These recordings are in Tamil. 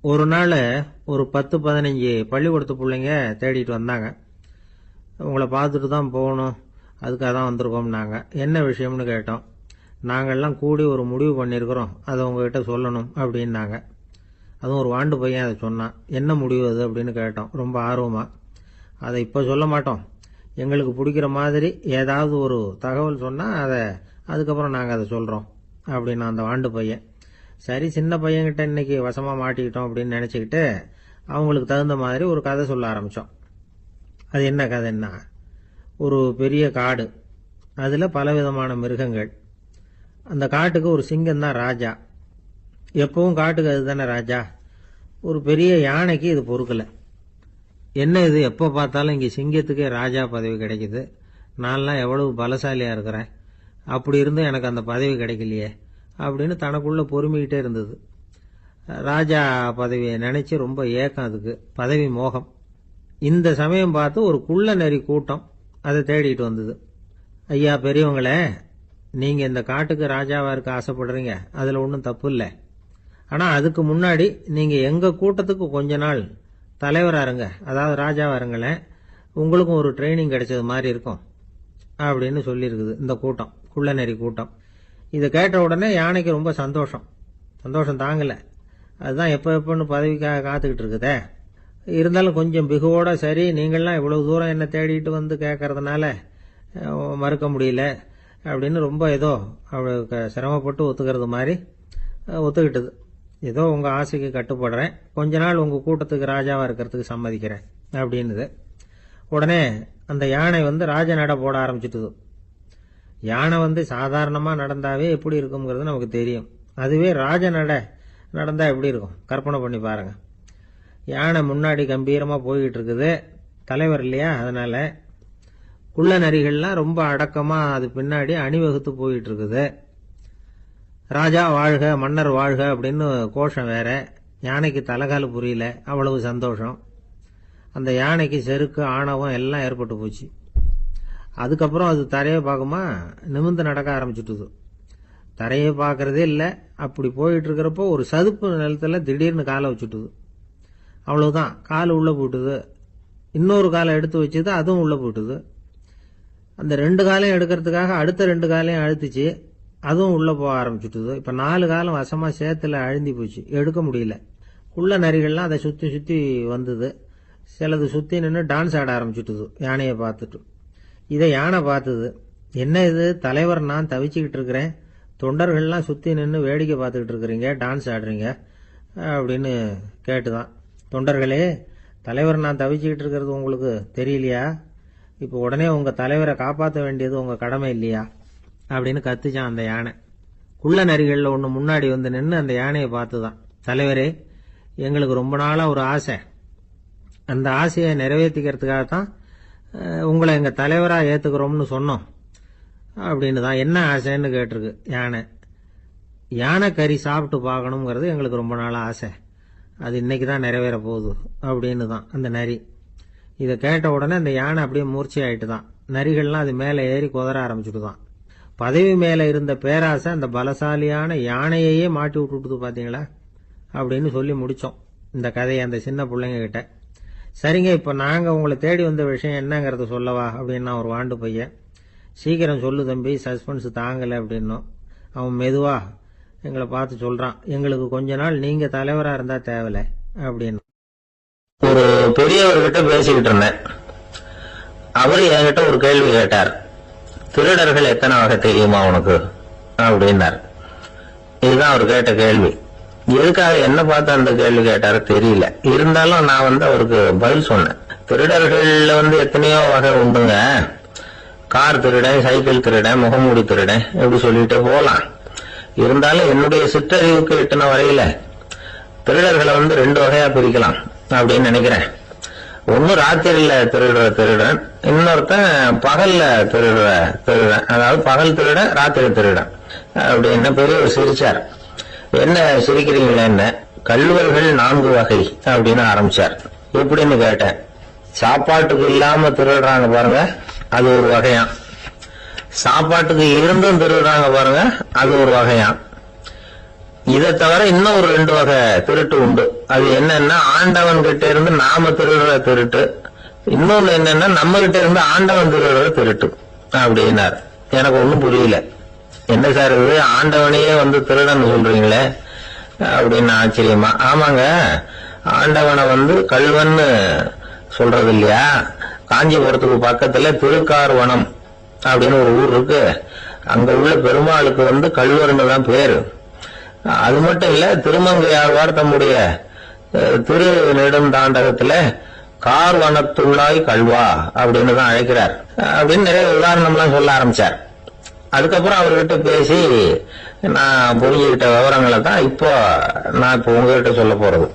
ஒரு நாள் ஒரு 10-15 பள்ளிக்கூடத்து பிள்ளைங்க தேடிட்டு வந்தாங்க. உங்களை பார்த்துட்டு தான் போகணும், அதுக்காக தான் வந்திருக்கோம்னாங்க. என்ன விஷயம்னு கேட்டோம். நாங்கள்லாம் கூடி ஒரு முடிவு பண்ணியிருக்கிறோம், அதை உங்ககிட்ட சொல்லணும் அப்படின்னாங்க. அதுவும் ஒரு வாண்டு பையன் அதை சொன்னான். என்ன முடிவு அது அப்படின்னு கேட்டோம் ரொம்ப ஆர்வமாக. அதை இப்போ சொல்ல மாட்டோம், எங்களுக்கு பிடிக்கிற மாதிரி ஏதாவது ஒரு தகவல் சொன்னால் அதுக்கப்புறம் நாங்கள் அதை சொல்கிறோம் அப்படின்னா அந்த வாண்டு பையன். சரி, சின்ன பையன்கிட்ட இன்னைக்கு வசமாக மாட்டிக்கிட்டோம் அப்படின்னு நினச்சிக்கிட்டு அவங்களுக்கு தகுந்த மாதிரி ஒரு கதை சொல்ல ஆரம்பித்தோம். அது என்ன கதைன்னா, ஒரு பெரிய காடு, அதில் பலவிதமான மிருகங்கள். அந்த காட்டுக்கு ஒரு சிங்கம் தான் ராஜா. எப்பவும் காட்டுக்கு அது தானே ராஜா. ஒரு பெரிய யானைக்கு இது பொறுக்கலை. என்ன இது, எப்போ பார்த்தாலும் இங்கே சிங்கத்துக்கே ராஜா பதவி கிடைக்குது, நான்லாம் எவ்வளவு பலசாலியாக இருக்கிறேன், அப்படி இருந்தும் எனக்கு அந்த பதவி கிடைக்கலையே அப்படின்னு தனக்குள்ளே பொறுமிக்கிட்டே இருந்தது. ராஜா பதவியை நினச்சி ரொம்ப ஏக்கம், அதுக்கு பதவி மோகம். இந்த சமயம் பார்த்து ஒரு குள்ள நரி கூட்டம் அதை தேடிட்டு வந்தது. ஐயா பெரியவங்களே, நீங்கள் இந்த காட்டுக்கு ராஜாவாக இருக்க ஆசைப்படுறீங்க, அதில் ஒன்றும் தப்பு இல்லை. ஆனால் அதுக்கு முன்னாடி நீங்கள் எங்கள் கூட்டத்துக்கு கொஞ்ச நாள் தலைவராக இருங்க, அதாவது ராஜாவாக இருங்களேன், உங்களுக்கும் ஒரு ட்ரைனிங் கிடைச்சது மாதிரி இருக்கும் அப்படின்னு சொல்லியிருக்குது இந்த கூட்டம், குள்ள நரி கூட்டம். இதை கேட்ட உடனே யானைக்கு ரொம்ப சந்தோஷம் தாங்கலை. அதுதான் எப்போன்னு பதவிக்காக காத்துக்கிட்டு இருக்குதே. இருந்தாலும் கொஞ்சம் பிகுவோட, சரி நீங்கள்லாம் இவ்வளவு தூரம் என்ன தேடிட்டு வந்து கேட்கறதுனால மறுக்க முடியல அப்படின்னு ரொம்ப ஏதோ அவளுக்கு சிரமப்பட்டு ஒத்துக்கிறது மாதிரி ஒத்துக்கிட்டது. ஏதோ உங்கள் ஆசைக்கு கட்டுப்படுறேன், கொஞ்ச நாள் உங்கள் கூட்டத்துக்கு ராஜாவாக இருக்கிறதுக்கு சம்மதிக்கிறேன் அப்படின்னுது. உடனே அந்த யானை ராஜ நட போட ஆரம்பிச்சிட்டுது. யானை சாதாரணமாக நடந்தாவே எப்படி இருக்குங்கிறது நமக்கு தெரியும். அதுவே ராஜ நட நடந்தால் எப்படி இருக்கும் கற்பனை பண்ணி பாருங்க. யானை முன்னாடி கம்பீரமாக போய்கிட்டு இருக்குது, தலைவர் இல்லையா, அதனால குள்ள நரிகள்லாம் ரொம்ப அடக்கமாக அது பின்னாடி அணிவகுத்து போயிட்டு இருக்குது. ராஜா வாழ்க, மன்னர் வாழ்க அப்படின்னு கோஷம் வேற. யானைக்கு தலைகால புரியல, அவ்வளவு சந்தோஷம். அந்த யானைக்கு செருக்கு, ஆணவம் எல்லாம் ஏற்பட்டு போச்சு. அதுக்கப்புறம் அது தரையை பார்க்குமா, நிமிர்ந்து நடக்க ஆரம்பிச்சுட்டுது. தரையை பார்க்கறதே இல்லை. அப்படி போயிட்டு இருக்கிறப்போ ஒரு சதுப்பு நிலத்தில் திடீர்னு காலை வச்சுட்டுது. அவ்வளவுதான், கால் உள்ளே போட்டுது. இன்னொரு காலை எடுத்து வச்சுது, அதுவும் உள்ளே போட்டுது. அந்த 2 காலையும் எடுக்கிறதுக்காக அடுத்த 2 காலையும் அழுத்துச்சு, அதுவும் உள்ளே போக ஆரம்பிச்சுட்டுது. இப்போ 4 காலம் வசமாக சேத்துல அழுந்தி போச்சு, எடுக்க முடியல. குள்ள நரிகள்லாம் அதை சுற்றி சுற்றி வந்தது. சிலது சுற்றி நின்று டான்ஸ் ஆட ஆரம்பிச்சுட்டுது யானையை பார்த்துட்டு. இதை யானை பார்த்தது. என்ன இது, தலைவர் நான் தவிச்சுக்கிட்டு இருக்கிறேன், தொண்டர்கள்லாம் சுற்றி நின்று வேடிக்கை பார்த்துக்கிட்டு இருக்கிறீங்க, டான்ஸ் ஆடுறீங்க அப்படின்னு கேட்டுதான். தொண்டர்களே, தலைவர் நான் தவிச்சுக்கிட்டு இருக்கிறது உங்களுக்கு தெரியலையா? இப்போ உடனே உங்கள் தலைவரை காப்பாற்ற வேண்டியது உங்கள் கடமை இல்லையா அப்படின்னு கத்துச்சான் அந்த யானை. குள்ள நரிகளில் ஒன்று முன்னாடி நின்று அந்த யானையை பார்த்து தான், தலைவரே, எங்களுக்கு ரொம்ப நாளாக ஒரு ஆசை, அந்த ஆசையை நிறைவேற்றிக்கிறதுக்காகத்தான் உங்களை எங்கள் தலைவராக ஏற்றுக்கிறோம்னு சொன்னோம் அப்படின்னு தான். என்ன ஆசைன்னு கேட்டிருக்கு யானை. யானை கறி சாப்பிட்டு பார்க்கணுங்கிறது எங்களுக்கு ரொம்ப நாளாக ஆசை, அது இன்னைக்கு தான் நிறைவேற போகுது அப்படின்னு தான் அந்த நரி. இதை கேட்ட உடனே அந்த யானை அப்படியே மூர்ச்சி ஆயிட்டு தான். நரிகள்லாம் அது மேலே ஏறி குதற ஆரம்பிச்சுட்டு தான். பதவி மேலே இருந்த பேராசை அந்த பலசாலியான யானையையே மாட்டி விட்டுட்டுது பார்த்தீங்களா அப்படின்னு சொல்லி முடித்தோம் இந்த கதையை அந்த சின்ன பிள்ளைங்க கிட்ட. சரிங்க, இப்போ நாங்கள் உங்களை தேடி வந்த விஷயம் என்னங்கிறத சொல்லவா அப்படின்னா ஒரு வாண்டு பையன். சீக்கிரம் சொல்லு தம்பி, சஸ்பென்ஸ் தாங்கலை அப்படின்னோம். அவன் மெதுவா எங்களை பார்த்து சொல்றான், எங்களுக்கு கொஞ்ச நாள் நீங்க தலைவரா இருந்தா தேவலை அப்படின்னு. ஒரு பெரியவர்கிட்ட பேசிக்கிட்டு இருந்தேன். அவரு என்கிட்ட ஒரு கேள்வி கேட்டார். திருடர்கள் எத்தனை வகை தெரியுமா உனக்கு அப்படின்னார். இதுதான் அவர் கேட்ட கேள்வி. எதுக்காக என்ன பார்த்து அந்த கேள்வி கேட்டாரு தெரியல. இருந்தாலும் நான் அவருக்கு பதில் சொன்னேன். திருடர்கள்ல எத்தனையோ வகை உண்டுங்க. கார் திருடன், சைக்கிள் திருடன், முகமூடி திருடன், எப்படி சொல்லிட்டு போலாம். இருந்தாலும் என்னுடைய சிற்றறிவுக்கு எட்டின வரையில திருடர்களை 2 வகையா பிரிக்கலாம் அப்படின்னு நினைக்கிறேன். ஒன்னு ராத்திரியில திருடுற திருடன், இன்னொருத்தன் பகல்ல திருடுற திருடன். அதாவது பகல் திருடன், ராத்திரி திருடன் அப்படின்னு பெரியவர் சிரிச்சார். என்ன சிரிக்கிறீங்களா, என்ன கள்வர்கள் 4 வகை அப்படின்னு ஆரம்பிச்சார். எப்படின்னு கேட்டேன். சாப்பாட்டுக்கு இல்லாம திருடுறாங்க பாருங்க, அது ஒரு வகையாம். சாப்பாட்டுக்கு இருந்தும் திருடுறாங்க பாருங்க, அது ஒரு வகையாம். இதை தவிர இன்னும் ஒரு 2 வகை திருட்டு உண்டு. அது என்னன்னா, ஆண்டவன் கிட்ட இருந்து நாம திருடுற திருட்டு, இன்னொன்னு என்னன்னா நம்ம கிட்ட இருந்து ஆண்டவன் திருடுற திருட்டு அப்படின்னாரு. எனக்கு ஒண்ணும் புரியல. என்ன சார் இது, ஆண்டவனையே வந்து திருடன்னு சொல்றீங்களே அப்படின்னு ஆச்சரியமா. ஆமாங்க, ஆண்டவனை வந்து கள்வன்னு சொல்றது இல்லையா? காஞ்சிபுரத்துக்கு பக்கத்துல திருக்கார்வனம் அப்படின்னு ஒரு ஊர் இருக்கு. அங்க உள்ள பெருமாளுக்கு வந்து கள்வர்னு தான் பேரு. அது மட்டும் இல்ல, திருமங்கையாழ்வார் தம்முடைய திரு நெடுந்தாண்டகத்துல கார்வனத்துள்ளாய் கல்வா அப்படின்னு தான் அழைக்கிறார் அப்படின்னு நிறைய உதாரணம்லாம் சொல்ல ஆரம்பிச்சார். அதுக்கப்புறம் அவர்கிட்ட பேசி நான் புரிஞ்சுக்கிட்ட விவரங்களை தான் இப்போ நான் இப்போ உங்ககிட்ட சொல்ல போறது.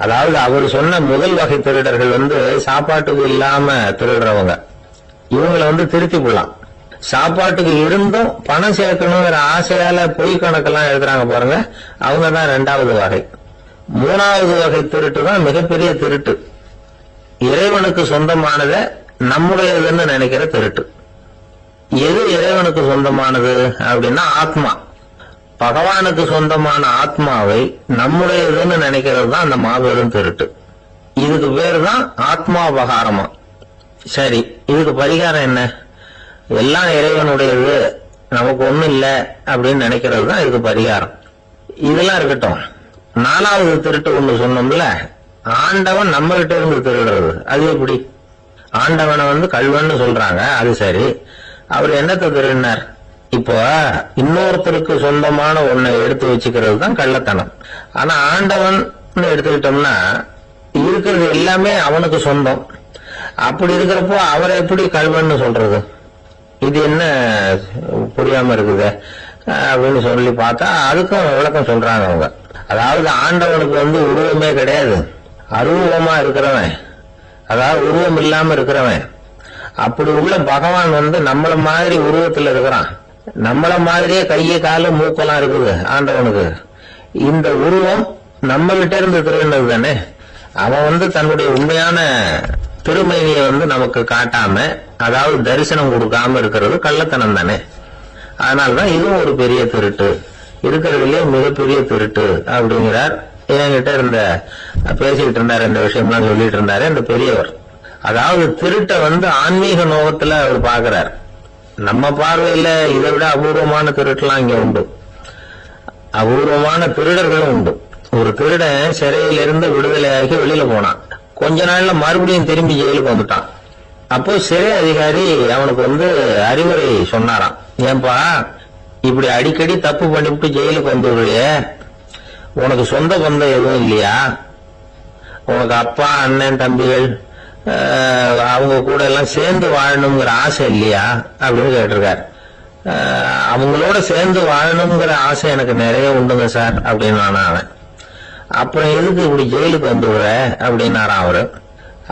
அதாவது அவர் சொன்ன முதல் வகை திருடர்கள் வந்து சாப்பாட்டுக்கு இல்லாம திருடுறவங்க. இவங்களை வந்து திருத்தி போடலாம். சாப்பாட்டுக்கு இருந்தும் பணம் சேர்க்கணுங்கிற ஆசையால பொய் கணக்கெல்லாம் எழுதுறாங்க பாருங்க, அவங்க தான் 2வது வகை. 3வது வகை திருட்டு தான் மிகப்பெரிய திருட்டு. இறைவனுக்கு சொந்தமானத நம்முடையதுன்னு நினைக்கிற திருட்டு. எது இறைவனுக்கு சொந்தமானது அப்படின்னா ஆத்மா. பகவானுக்கு சொந்தமான ஆத்மாவை நம்முடையதுன்னு நினைக்கிறது தான் அந்த மாபெரும் திருட்டு. இதுக்கு பேரு தான் ஆத்மாபகாரமா. சரி, இதுக்கு பரிகாரம் என்ன? எல்லாம் இறைவனுடையது, நமக்கு ஒண்ணும் இல்ல அப்படின்னு நினைக்கிறது தான் இதுக்கு பரிகாரம். இதெல்லாம் இருக்கட்டும். 4வது திருட்டு ஒண்ணு சொன்னோம்ல, ஆண்டவன் நம்ம கிட்ட இருந்து திருடுறது. அது எப்படி? ஆண்டவனை வந்து கள்வன்னு சொல்றாங்க, அது சரி. அவர் என்னத்தை திருடினார்? இப்போ இன்னொருத்தருக்கு சொந்தமான ஒன்னை எடுத்து வச்சுக்கிறது தான் கள்ளத்தனம். ஆனா ஆண்டவன் எடுத்துக்கிட்டோம்னா இருக்கிறது எல்லாமே அவனுக்கு சொந்தம். அப்படி இருக்கிறப்போ அவரை எப்படி கள்வன்னு சொல்றது? இது என்ன புரியாம இருக்குது அப்படின்னு சொல்லி பார்த்தா அதுக்கும் விளக்கம் சொல்றாங்க அவங்க. அதாவது ஆண்டவனுக்கு வந்து உருவமே கிடையாது, அருவமா இருக்கிறவன், அதாவது உருவம் இல்லாம இருக்கிறவன். அப்படி உள்ள பகவான் வந்து நம்மள மாதிரி உருவத்துல இருக்கிறான். நம்மள மாதிரியே கைய கால மூக்கெல்லாம் இருக்குது ஆண்டவனுக்கு. இந்த உருவம் நம்ம கிட்ட இருந்து திருடினது தானே. அவன் வந்து தன்னுடைய உண்மையான திருமணியை வந்து நமக்கு காட்டாம, அதாவது தரிசனம் கொடுக்காம இருக்கிறது கள்ளத்தனம் தானே. அதனால்தான் இதுவும் ஒரு பெரிய திருட்டு, இருக்கிறதுலயே மிகப்பெரிய திருட்டு அப்படிங்கிறார். என்கிட்ட இருந்த பேசிக்கிட்டு இருந்தாரு, இந்த விஷயம்லாம் சொல்லிட்டு இருந்தாரு இந்த பெரியவர். அதாவது திருட்டை வந்து ஆன்மீக நோகத்துல அவர் பாக்குறார். நம்ம பார்வையில இதை விட அபூர்வமான திருட்டுலாம் இங்க உண்டு. அபூர்வமான திருடர்களும் உண்டு. ஒரு திருடன் சிறையிலிருந்து விடுதலையாகி வெளியில போனான். கொஞ்ச நாள்ல மறுபடியும் திரும்பி ஜெயிலுக்கு வந்துட்டான். அப்போ சிறை அதிகாரி அவனுக்கு வந்து அறிவுரை சொன்னாராம். ஏன்பா இப்படி அடிக்கடி தப்பு பண்ணிவிட்டு ஜெயிலுக்கு வந்துடுறிய, உனக்கு சொந்த பந்தம் எதுவும் இல்லையா? உனக்கு அப்பா அண்ணன் தம்பிகள் அவங்க கூட எல்லாம் சேர்ந்து வாழணுங்கிற ஆசை இல்லையா அப்படின்னு கேட்டிருக்காரு. அவங்களோட சேர்ந்து வாழணுங்கிற ஆசை எனக்கு நிறைய உண்டுங்க சார் அப்படின்னு அவன். அப்புறம் எதுக்கு இப்படி ஜெயிலுக்கு வந்துடுற அப்படின்னாராம் அவரு.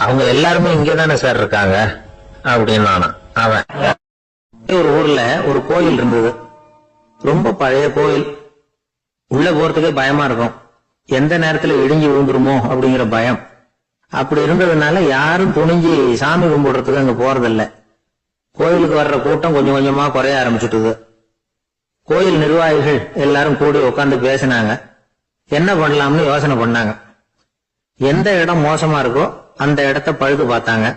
அவங்க எல்லாருமே இங்கதானே சார் இருக்காங்க அப்படின்னு அவன். ஒரு ஊர்ல ஒரு கோயில் இருந்தது, ரொம்ப பழைய கோயில். உள்ள போறதுக்கே பயமா இருக்கும், எந்த நேரத்துல இடிஞ்சு விழுந்துருமோ அப்படிங்கிற பயம். அப்படி இருந்ததுனால யாரும் துணிஞ்சு சாமி கும்பிடுறதுக்கு அங்க போறதில்ல. கோயிலுக்கு வர்ற கூட்டம் கொஞ்சம் கொஞ்சமா குறைய ஆரம்பிச்சுட்டுது. கோயில் நிர்வாகிகள் எல்லாரும் கூடி உட்காந்து பேசினாங்க. என்ன பண்ணலாம்னு யோசனை பண்ணாங்க. எந்த இடம் மோசமா இருக்கோ அந்த இடத்த பழுது பார்த்தாங்க.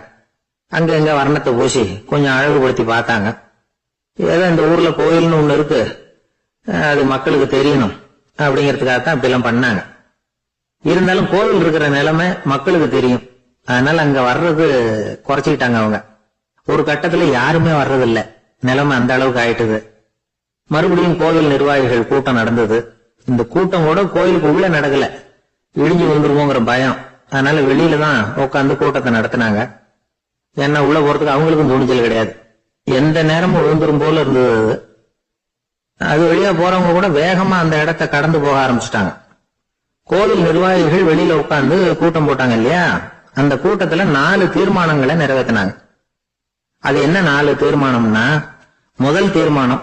அங்க எங்க வர்ணத்தை பூசி கொஞ்சம் அழகுபடுத்தி பார்த்தாங்க. ஏதோ இந்த ஊர்ல கோயில்னு ஒண்ணு இருக்கு, அது மக்களுக்கு தெரியணும் அப்படிங்கறதுக்காகத்தான் இப்படிலாம் பண்ணாங்க. இருந்தாலும் கோவில் இருக்கிற நிலைமை மக்களுக்கு தெரியும், அதனால அங்க வர்றது குறைச்சிக்கிட்டாங்க அவங்க. ஒரு கட்டத்துல யாருமே வர்றதில்ல, நிலைமை அந்த அளவுக்கு ஆயிட்டுது. மறுபடியும் கோவில் நிர்வாகிகள் கூட்டம் நடந்தது. இந்த கூட்டம் கூட கோயிலுக்கு உள்ள நடக்கல, இடிஞ்சு வந்துருவோங்கிற பயம். அதனால வெளியில தான் உட்காந்து கூட்டத்தை நடத்தினாங்க. ஏன்னா உள்ள போறதுக்கு அவங்களுக்கும் துணிச்சல் கிடையாது, எந்த நேரமும் விழுந்துரும் போல இருந்தது. அது வழியா போறவங்க கூட வேகமா அந்த இடத்தை கடந்து போக ஆரம்பிச்சுட்டாங்க. கோவில் நிர்வாகிகள் வெளியில உட்கார்ந்து கூட்டம் போட்டாங்க இல்லையா, அந்த கூட்டத்துல 4 தீர்மானங்களை நிறைவேற்றினாங்க. அது என்ன 4 தீர்மானம்னா, முதல் தீர்மானம்,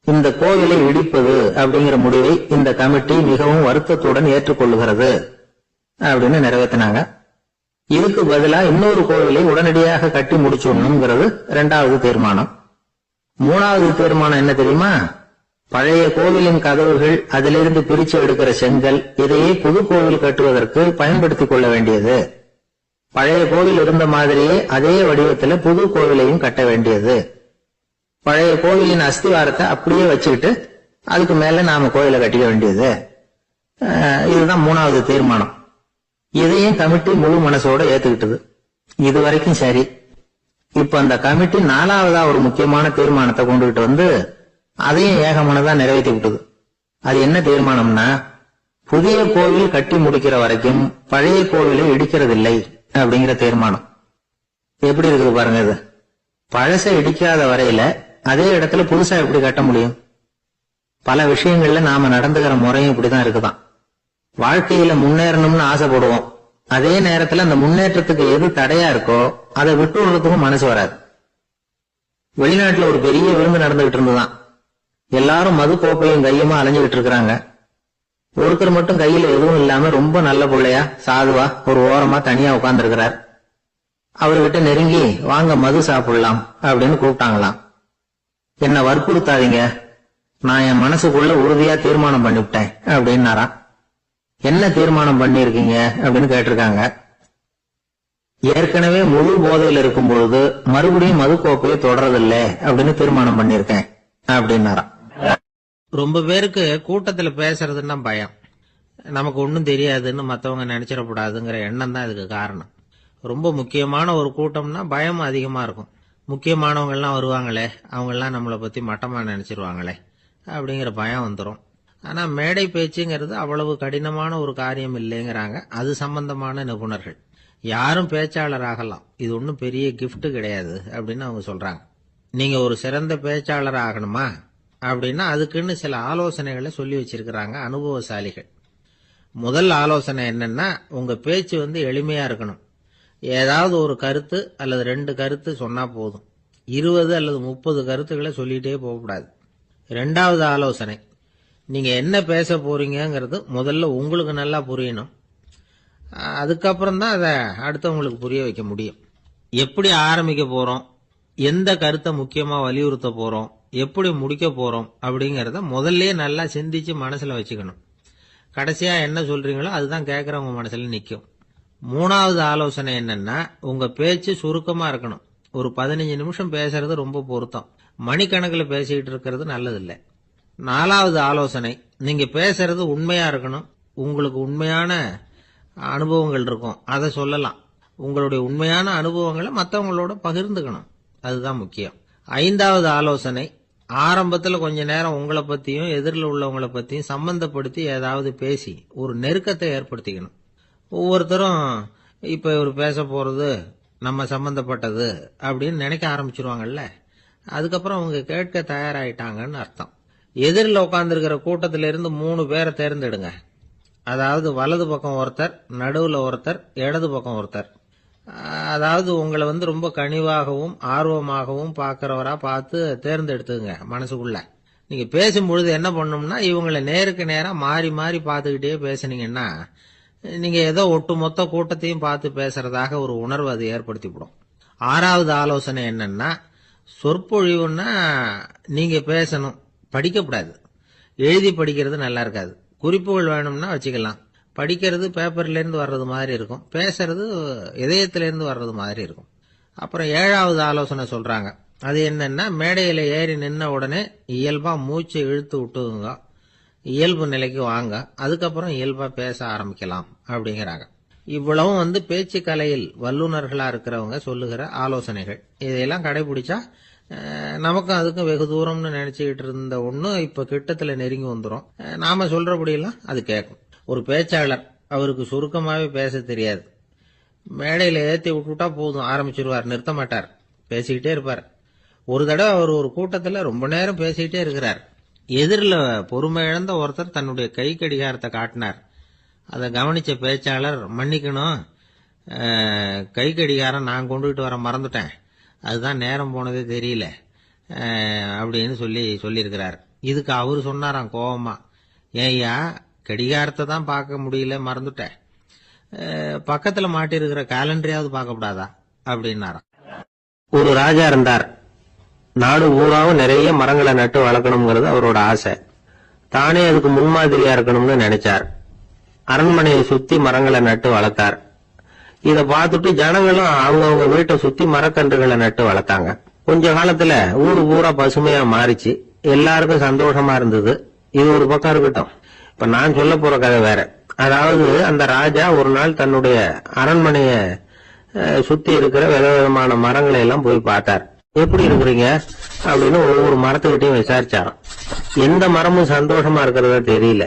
இந்த கோவிலை இடிப்பது அப்படிங்கிற முடிவை இந்த கமிட்டி மிகவும் வருத்தத்துடன் ஏற்றுக்கொள்ளுகிறது அப்படின்னு நிறைவேற்றினாங்க. இதுக்கு பதிலா இன்னொரு கோவிலை உடனடியாக கட்டி முடிச்சிடணுங்கிறது 2வது தீர்மானம். 3வது தீர்மானம் என்ன தெரியுமா, பழைய கோவிலின் கதவுகள், அதிலிருந்து பிரிச்சு எடுக்கிற செங்கல், இதையே புது கோவில் கட்டுவதற்கு பயன்படுத்திக் கொள்ள வேண்டியது. பழைய கோவில் இருந்த மாதிரியே அதே வடிவத்துல புது கோவிலையும் கட்ட வேண்டியது. பழைய கோவிலின் அஸ்திவாரத்தை அப்படியே வச்சுக்கிட்டு அதுக்கு மேல நாம கோயிலை கட்டிக்க வேண்டியது. இதுதான் 3வது தீர்மானம். இதையும் கமிட்டி முழு மனசோட ஏத்துக்கிட்டது. இது வரைக்கும் சரி. இப்ப அந்த கமிட்டி 4வதா ஒரு முக்கியமான தீர்மானத்தை கொண்டுகிட்டு வந்து அதையும் ஏகமனதா நிறைவேற்றி விட்டது. அது என்ன தீர்மானம்னா, புதிய கோவில் கட்டி முடிக்கிற வரைக்கும் பழைய கோவிலை இடிக்கிறதில்லை அப்படிங்கிற தீர்மானம். எப்படி இருக்குது பாருங்க. இது பழசை இடிக்காத வரையில அதே இடத்துல புதுசா எப்படி கட்ட முடியும்? பல விஷயங்கள்ல நாம நடந்துகிற முறையும் இப்படிதான் இருக்குதான். வாழ்க்கையில முன்னேறணும்னு ஆசைப்படுவோம். அதே நேரத்துல அந்த முன்னேற்றத்துக்கு எது தடையா இருக்கோ அதை விட்டு விடுறதுக்கும் மனசு வராது. வெளிநாட்டுல ஒரு பெரிய விருந்து நடந்துகிட்டு இருந்துதான். எல்லாரும் மது கோப்பையும் கையுமா அலைஞ்சுகிட்டு இருக்கிறாங்க. ஒருத்தர் மட்டும் கையில எதுவும் இல்லாம ரொம்ப நல்ல பிள்ளையா சாதுவா ஒரு ஓரமா தனியா உட்கார்ந்து இருக்கிறார். அவர்கிட்ட நெருங்கி வாங்க மது சாப்பிடலாம் அப்படின்னு கூப்பிட்டாங்களாம். என்ன வற்புறுத்தாதீங்க, நான் என் மனசுக்குள்ள உறுதியா தீர்மானம் பண்ணிவிட்டேன் அப்படின்னாராம். என்ன தீர்மானம் பண்ணிருக்கீங்க அப்படின்னு கேட்டிருக்காங்க. ஏற்கனவே முழு போதையில் இருக்கும் பொழுது மறுபடியும் மது கோப்பையை தொடரதில்லை அப்படின்னு தீர்மானம் பண்ணிருக்கேன் அப்படின்னாராம். ரொம்ப பேருக்கு கூட்டத்துல பேசுறதுன்னா பயம். நமக்கு ஒன்னும் தெரியாதுன்னு மத்தவங்க நினைச்சிடக்கூடாதுங்கிற எண்ணம் தான் இதுக்கு காரணம். ரொம்ப முக்கியமான ஒரு கூட்டம்னா பயம் அதிகமா இருக்கும். முக்கியமானவங்க எல்லாம் வருவாங்களே, அவங்க எல்லாம் நம்மளை பத்தி மட்டமா நினைச்சிருவாங்களே அப்படிங்கிற பயம் வந்துடும். ஆனா மேடை பேச்சுங்கிறது அவ்வளவு கடினமான ஒரு காரியம் இல்லைங்கிறாங்க அது சம்பந்தமான நிபுணர்கள். யாரும் பேச்சாளர் ஆகலாம், இது ஒன்றும் பெரிய கிஃப்ட் கிடையாது அப்படின்னு அவங்க சொல்றாங்க. நீங்க ஒரு சிறந்த பேச்சாளர் ஆகணுமா அப்படின்னா அதுக்குன்னு சில ஆலோசனைகளை சொல்லி வச்சிருக்கிறாங்க அனுபவசாலிகள். முதல் ஆலோசனை என்னன்னா, உங்க பேச்சு எளிமையா இருக்கணும். ஏதாவது ஒரு கருத்து அல்லது 2 கருத்து சொன்னா போதும். 20 அல்லது 30 கருத்துக்களை சொல்லிட்டே போகக்கூடாது. 2வது ஆலோசனை, நீங்க என்ன பேச போறீங்கிறது முதல்ல உங்களுக்கு நல்லா புரியணும். அதுக்கப்புறம் தான் அதை அடுத்தவங்களுக்கு புரிய வைக்க முடியும். எப்படி ஆரம்பிக்க போறோம், எந்த கருத்தை முக்கியமா வலியுறுத்த போறோம், எப்படி முடிக்க போறோம் அப்படிங்கறத முதல்ல நல்லா சிந்திச்சு மனசுல வச்சுக்கணும். கடைசியா என்ன சொல்றீங்களோ அதுதான் கேட்கறவங்க மனசுல நிக்கும். 3வது ஆலோசனை என்னன்னா, உங்க பேச்சு சுருக்கமா இருக்கணும். ஒரு 15 நிமிஷம் பேசுறது ரொம்ப பொருத்தம். மணிக்கணக்கில் பேசிக்கிட்டு இருக்கிறது நல்லதில்லை. 4வது ஆலோசனை, நீங்க பேசுறது உண்மையா இருக்கணும். உங்களுக்கு உண்மையான அனுபவங்கள் இருக்கும், அதை சொல்லலாம். உங்களுடைய உண்மையான அனுபவங்களை மற்றவங்களோட பகிர்ந்துக்கணும், அதுதான் முக்கியம். 5வது ஆலோசனை, ஆரம்பத்துல கொஞ்ச நேரம் உங்களை பத்தியும் எதிரில் உள்ளவங்களை பத்தியும் சம்பந்தப்படுத்தி ஏதாவது பேசி ஒரு நெருக்கத்தை ஏற்படுத்திக்கணும். ஒவ்வொருத்தரும் இப்ப இவர் பேச போறது நம்ம சம்பந்தப்பட்டது அப்படின்னு நினைக்க ஆரம்பிச்சிருவாங்கல்ல, அதுக்கப்புறம் அவங்க கேட்க தயாராயிட்டாங்கன்னு அர்த்தம். எதிரில் உட்கார்ந்துருக்கிற கூட்டத்திலிருந்து 3 பேரை தேர்ந்தெடுங்க. அதாவது வலது பக்கம் ஒருத்தர், நடுவுல ஒருத்தர், இடது பக்கம் ஒருத்தர். அதாவது உங்களை ரொம்ப கனிவாகவும் ஆர்வமாகவும் பார்க்கிறவரா பார்த்து தேர்ந்தெடுத்துங்க மனசுக்குள்ள. நீங்க பேசும்பொழுது என்ன பண்ணணும்னா, இவங்களை நேருக்கு நேரா மாறி மாறி பார்த்துக்கிட்டே பேசுனீங்கன்னா நீங்க ஏதோ ஒட்டுமொத்த கூட்டத்தையும் பார்த்து பேசுறதாக ஒரு உணர்வு அது ஏற்படுத்திவிடும். 6வது ஆலோசனை என்னன்னா, சொற்பொழிவுன்னா நீங்க பேசணும், படிக்கக்கூடாது. எழுதி படிக்கிறது நல்லா இருக்காது. குறிப்புகள் வேணும்னா வச்சுக்கலாம். படிக்கிறது பேப்பர்ல இருந்து வர்றது மாதிரி இருக்கும், பேசுறது இதயத்திலிருந்து வர்றது மாதிரி இருக்கும். அப்புறம் 7வது ஆலோசனை சொல்றாங்க. அது என்னன்னா, மேடையில ஏறி நின்ன உடனே இயல்பா மூச்சை இழுத்து விட்டுங்க, இயல்பு நிலைக்கு வாங்க, அதுக்கப்புறம் இயல்பா பேச ஆரம்பிக்கலாம் அப்படிங்கிறாங்க. இவ்வளவும் பேச்சு கலையில் வல்லுநர்களா இருக்கிறவங்க சொல்லுகிற ஆலோசனைகள். இதையெல்லாம் கடைபிடிச்சா நமக்கும் அதுக்கும் வெகு தூரம்னு நினைச்சுக்கிட்டு இருந்த ஒண்ணு இப்ப கிட்டத்துல நெருங்கி வந்துடும். நாம சொல்றபடியெல்லாம் அது கேட்கும். ஒரு பேச்சாளர், அவருக்கு சுருக்கமாவே பேச தெரியாது. மேடையில ஏத்தி விட்டுட்டா போதும், ஆரம்பிச்சிருவார், நிறுத்த மாட்டார், பேசிக்கிட்டே இருப்பார். ஒரு தடவை அவர் ஒரு கூட்டத்துல ரொம்ப நேரம் பேசிக்கிட்டே இருக்கிறார். எதிரில் பொறுமை இழந்த ஒருத்தர் தன்னுடைய கை கடிகாரத்தை காட்டினார். அதை கவனிச்ச பேச்சாளர், மன்னிக்கணும், கை கடிகாரம் நான் கொண்டுகிட்டு வர மறந்துட்டேன், அதுதான் நேரம் போனதே தெரியல அப்படின்னு சொல்லியிருக்கிறார். இதுக்கு அவரு சொன்னாராம் கோபமா, ஏய்யா கடிகாரத்தை தான் பார்க்க முடியல, மறந்துட்டேன், பக்கத்துல மாட்டிருக்கிற கேலண்டரையாவது பார்க்க கூடாதா அப்படின்னாராம். ஒரு ராஜா இருந்தார். நாடு பூராவும் நிறைய மரங்களை நட்டு வளர்க்கணுங்கிறது அவரோட ஆசை. தானே அதுக்கு முன்மாதிரியா இருக்கணும்னு நினைச்சார். அரண்மனையை சுத்தி மரங்களை நட்டு வளர்த்தார். இத பார்த்துட்டு ஜனங்களும் அவங்கவுங்க வீட்டை சுத்தி மரக்கன்றுகளை நட்டு வளர்த்தாங்க. கொஞ்ச காலத்துல ஊரு பூரா பசுமையா மாறிச்சு. எல்லாருக்கும் சந்தோஷமா இருந்தது. இது ஒரு பக்கம் இருக்கட்டும். இப்ப நான் சொல்ல போற கதை வேற. அதாவது அந்த ராஜா ஒரு நாள் தன்னுடைய அரண்மனைய சுத்தி இருக்கிற விதவிதமான மரங்களை எல்லாம் போய் பார்த்தார். எப்படி இருக்கிறீங்க அப்படின்னு ஒவ்வொரு மரத்துக்கிட்டையும் விசாரிச்சாராம். எந்த மரமும் சந்தோஷமா இருக்கிறதா தெரியல.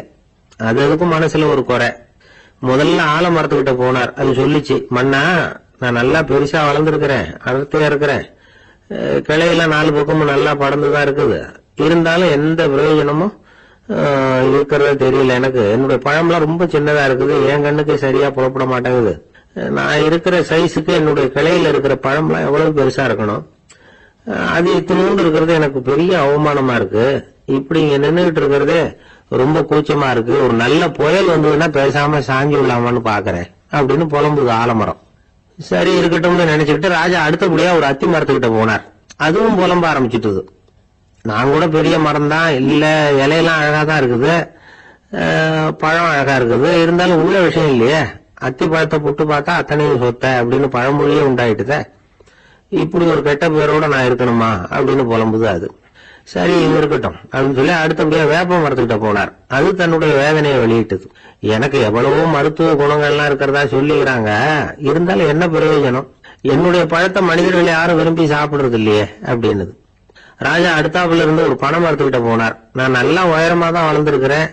அதுக்கும் மனசுல ஒரு குறை. முதல்ல ஆலமரத்துக்கிட்ட போனார். அது சொல்லிச்சு, மண்ணா நான் நல்லா பெருசா வளர்ந்துருக்கிறேன், அடர்த்தியா இருக்கிறேன், கிளையெல்லாம் 4 பக்கமும் நல்லா படர்ந்துதான் இருக்குது, இருந்தாலும் எந்த பிரயோஜனமும் இருக்கிறதா தெரியல. எனக்கு என்னுடைய பழம்லாம் ரொம்ப சின்னதா இருக்குது, என் கண்ணுக்கு சரியா புறப்பட மாட்டேங்குது. நான் இருக்கிற சைஸுக்கு என்னுடைய கிளையில இருக்கிற பழம்லாம் எவ்வளவு பெருசா இருக்கணும், அது இத்தினூண்டு இருக்கிறது எனக்கு பெரிய அவமானமா இருக்கு. இப்படி இங்க நின்றுகிட்டு இருக்கிறதே ரொம்ப கூச்சமா இருக்கு. ஒரு நல்ல புயல் வந்ததுன்னா பேசாம சாஞ்சி விடலாமான்னு பாக்குறேன் அப்படின்னு புலம்புது ஆலமரம். சரி இருக்கட்டும்னு நினைச்சுக்கிட்டு ராஜா அடுத்தபடியா ஒரு அத்தி மரத்துக்கிட்ட போனார். அதுவும் புலம்ப ஆரம்பிச்சுட்டுது. நான் கூட பெரிய மரம் தான், இல்ல இலையெல்லாம் அழகா தான் இருக்குது, பழம் அழகா இருக்குது, இருந்தாலும் உள்ள விஷயம் இல்லையே, அத்தி பழத்தை புட்டு பார்த்தா அத்தனையும் சொத்த அப்படின்னு பழமொழியே உண்டாயிட்டுத. இப்படி ஒரு கெட்ட பேரோட நான் இருக்கணுமா அப்படின்னு புலம்புது அது. சரி இது இருக்கட்டும் அப்படின்னு சொல்லி அடுத்தபடியா வேப்ப மரத்துக்கிட்ட போனார். அது தன்னுடைய வேதனையை வெளியிட்டது. எனக்கு எவ்வளவோ மருத்துவ குணங்கள்லாம் இருக்கிறதா சொல்லிக்கிறாங்க, இருந்தாலும் என்ன பிரயோஜனம், என்னுடைய பழத்தை மனிதர்கள் யாரும் விரும்பி சாப்பிடுறது இல்லையே அப்படின்னது. ராஜா அடுத்தாப்புல இருந்து ஒரு பனை மரத்துக்கிட்ட போனார். நான் நல்லா உயரமா தான் வளர்ந்துருக்கிறேன்,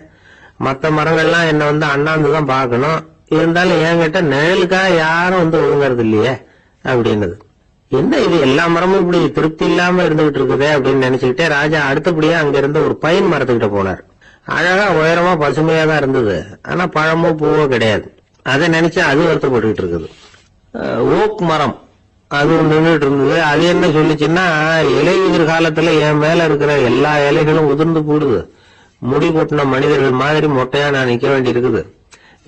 மற்ற மரங்கள்லாம் என்ன வந்து அண்ணாந்துதான் பாக்கணும், இருந்தாலும் என்கிட்ட நிழலுக்காக யாரும் வந்து ஒழுங்குறது இல்லையே அப்படின்னது. என்ன இது எல்லா மரமும் இப்படி திருப்தி இல்லாம இருந்துகிட்டு இருக்குதே அப்படின்னு நினைச்சுக்கிட்டே ராஜா அடுத்தபடியா அங்க இருந்து ஒரு பைன் மரத்துக்கிட்ட போனார். அழகா உயரமா பசுமையா தான் இருந்தது, ஆனா பழமோ பூவோ கிடையாது. அதை நினைச்சு அது வருத்தப்பட்டுக்கிட்டு இருக்குது. ஓக் மரம் அது நின்றுட்டு இருந்தது. அது என்ன சொல்லிச்சுன்னா, இலையுதிர் காலத்துல என் மேல இருக்கிற எல்லா இலைகளும் உதிர்ந்து போடுது, முடி கொட்டின மனிதர்கள் மாதிரி மொட்டையா நான் நிக்க வேண்டி இருக்குது,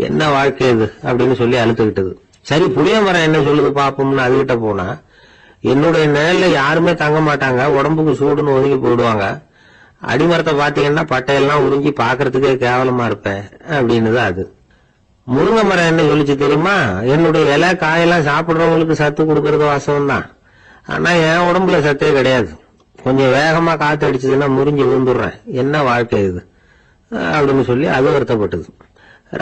என்ன வாழ்க்கை இது அப்படின்னு சொல்லி அழுத்துக்கிட்டது. சரி புளிய மரம் என்ன சொல்லுது பாப்போம்னு அதுகிட்ட போனா, என்னுடைய நிழல்ல யாருமே தங்க மாட்டாங்க, உடம்புக்கு சூடுன்னு ஒதுங்கி போயிடுவாங்க, அடிமரத்தை பாத்தீங்கன்னா பட்டையெல்லாம் உறிஞ்சி பாக்குறதுக்கே கேவலமா இருப்பேன் அப்படின்னுது அது. முருங்கை மரம் என்ன சொல்லிச்சு தெரியுமா, என்னுடைய இலை காயெல்லாம் சாப்பிடுறவங்களுக்கு சத்து கொடுக்கறது வாசம் தான், ஆனா என் உடம்புல சத்தே கிடையாது, கொஞ்சம் வேகமா காத்து அடிச்சதுன்னா முறிஞ்சு விழுந்துடுறேன், என்ன வாழ்க்கை இது அப்படின்னு சொல்லி அது வருத்தப்பட்டது.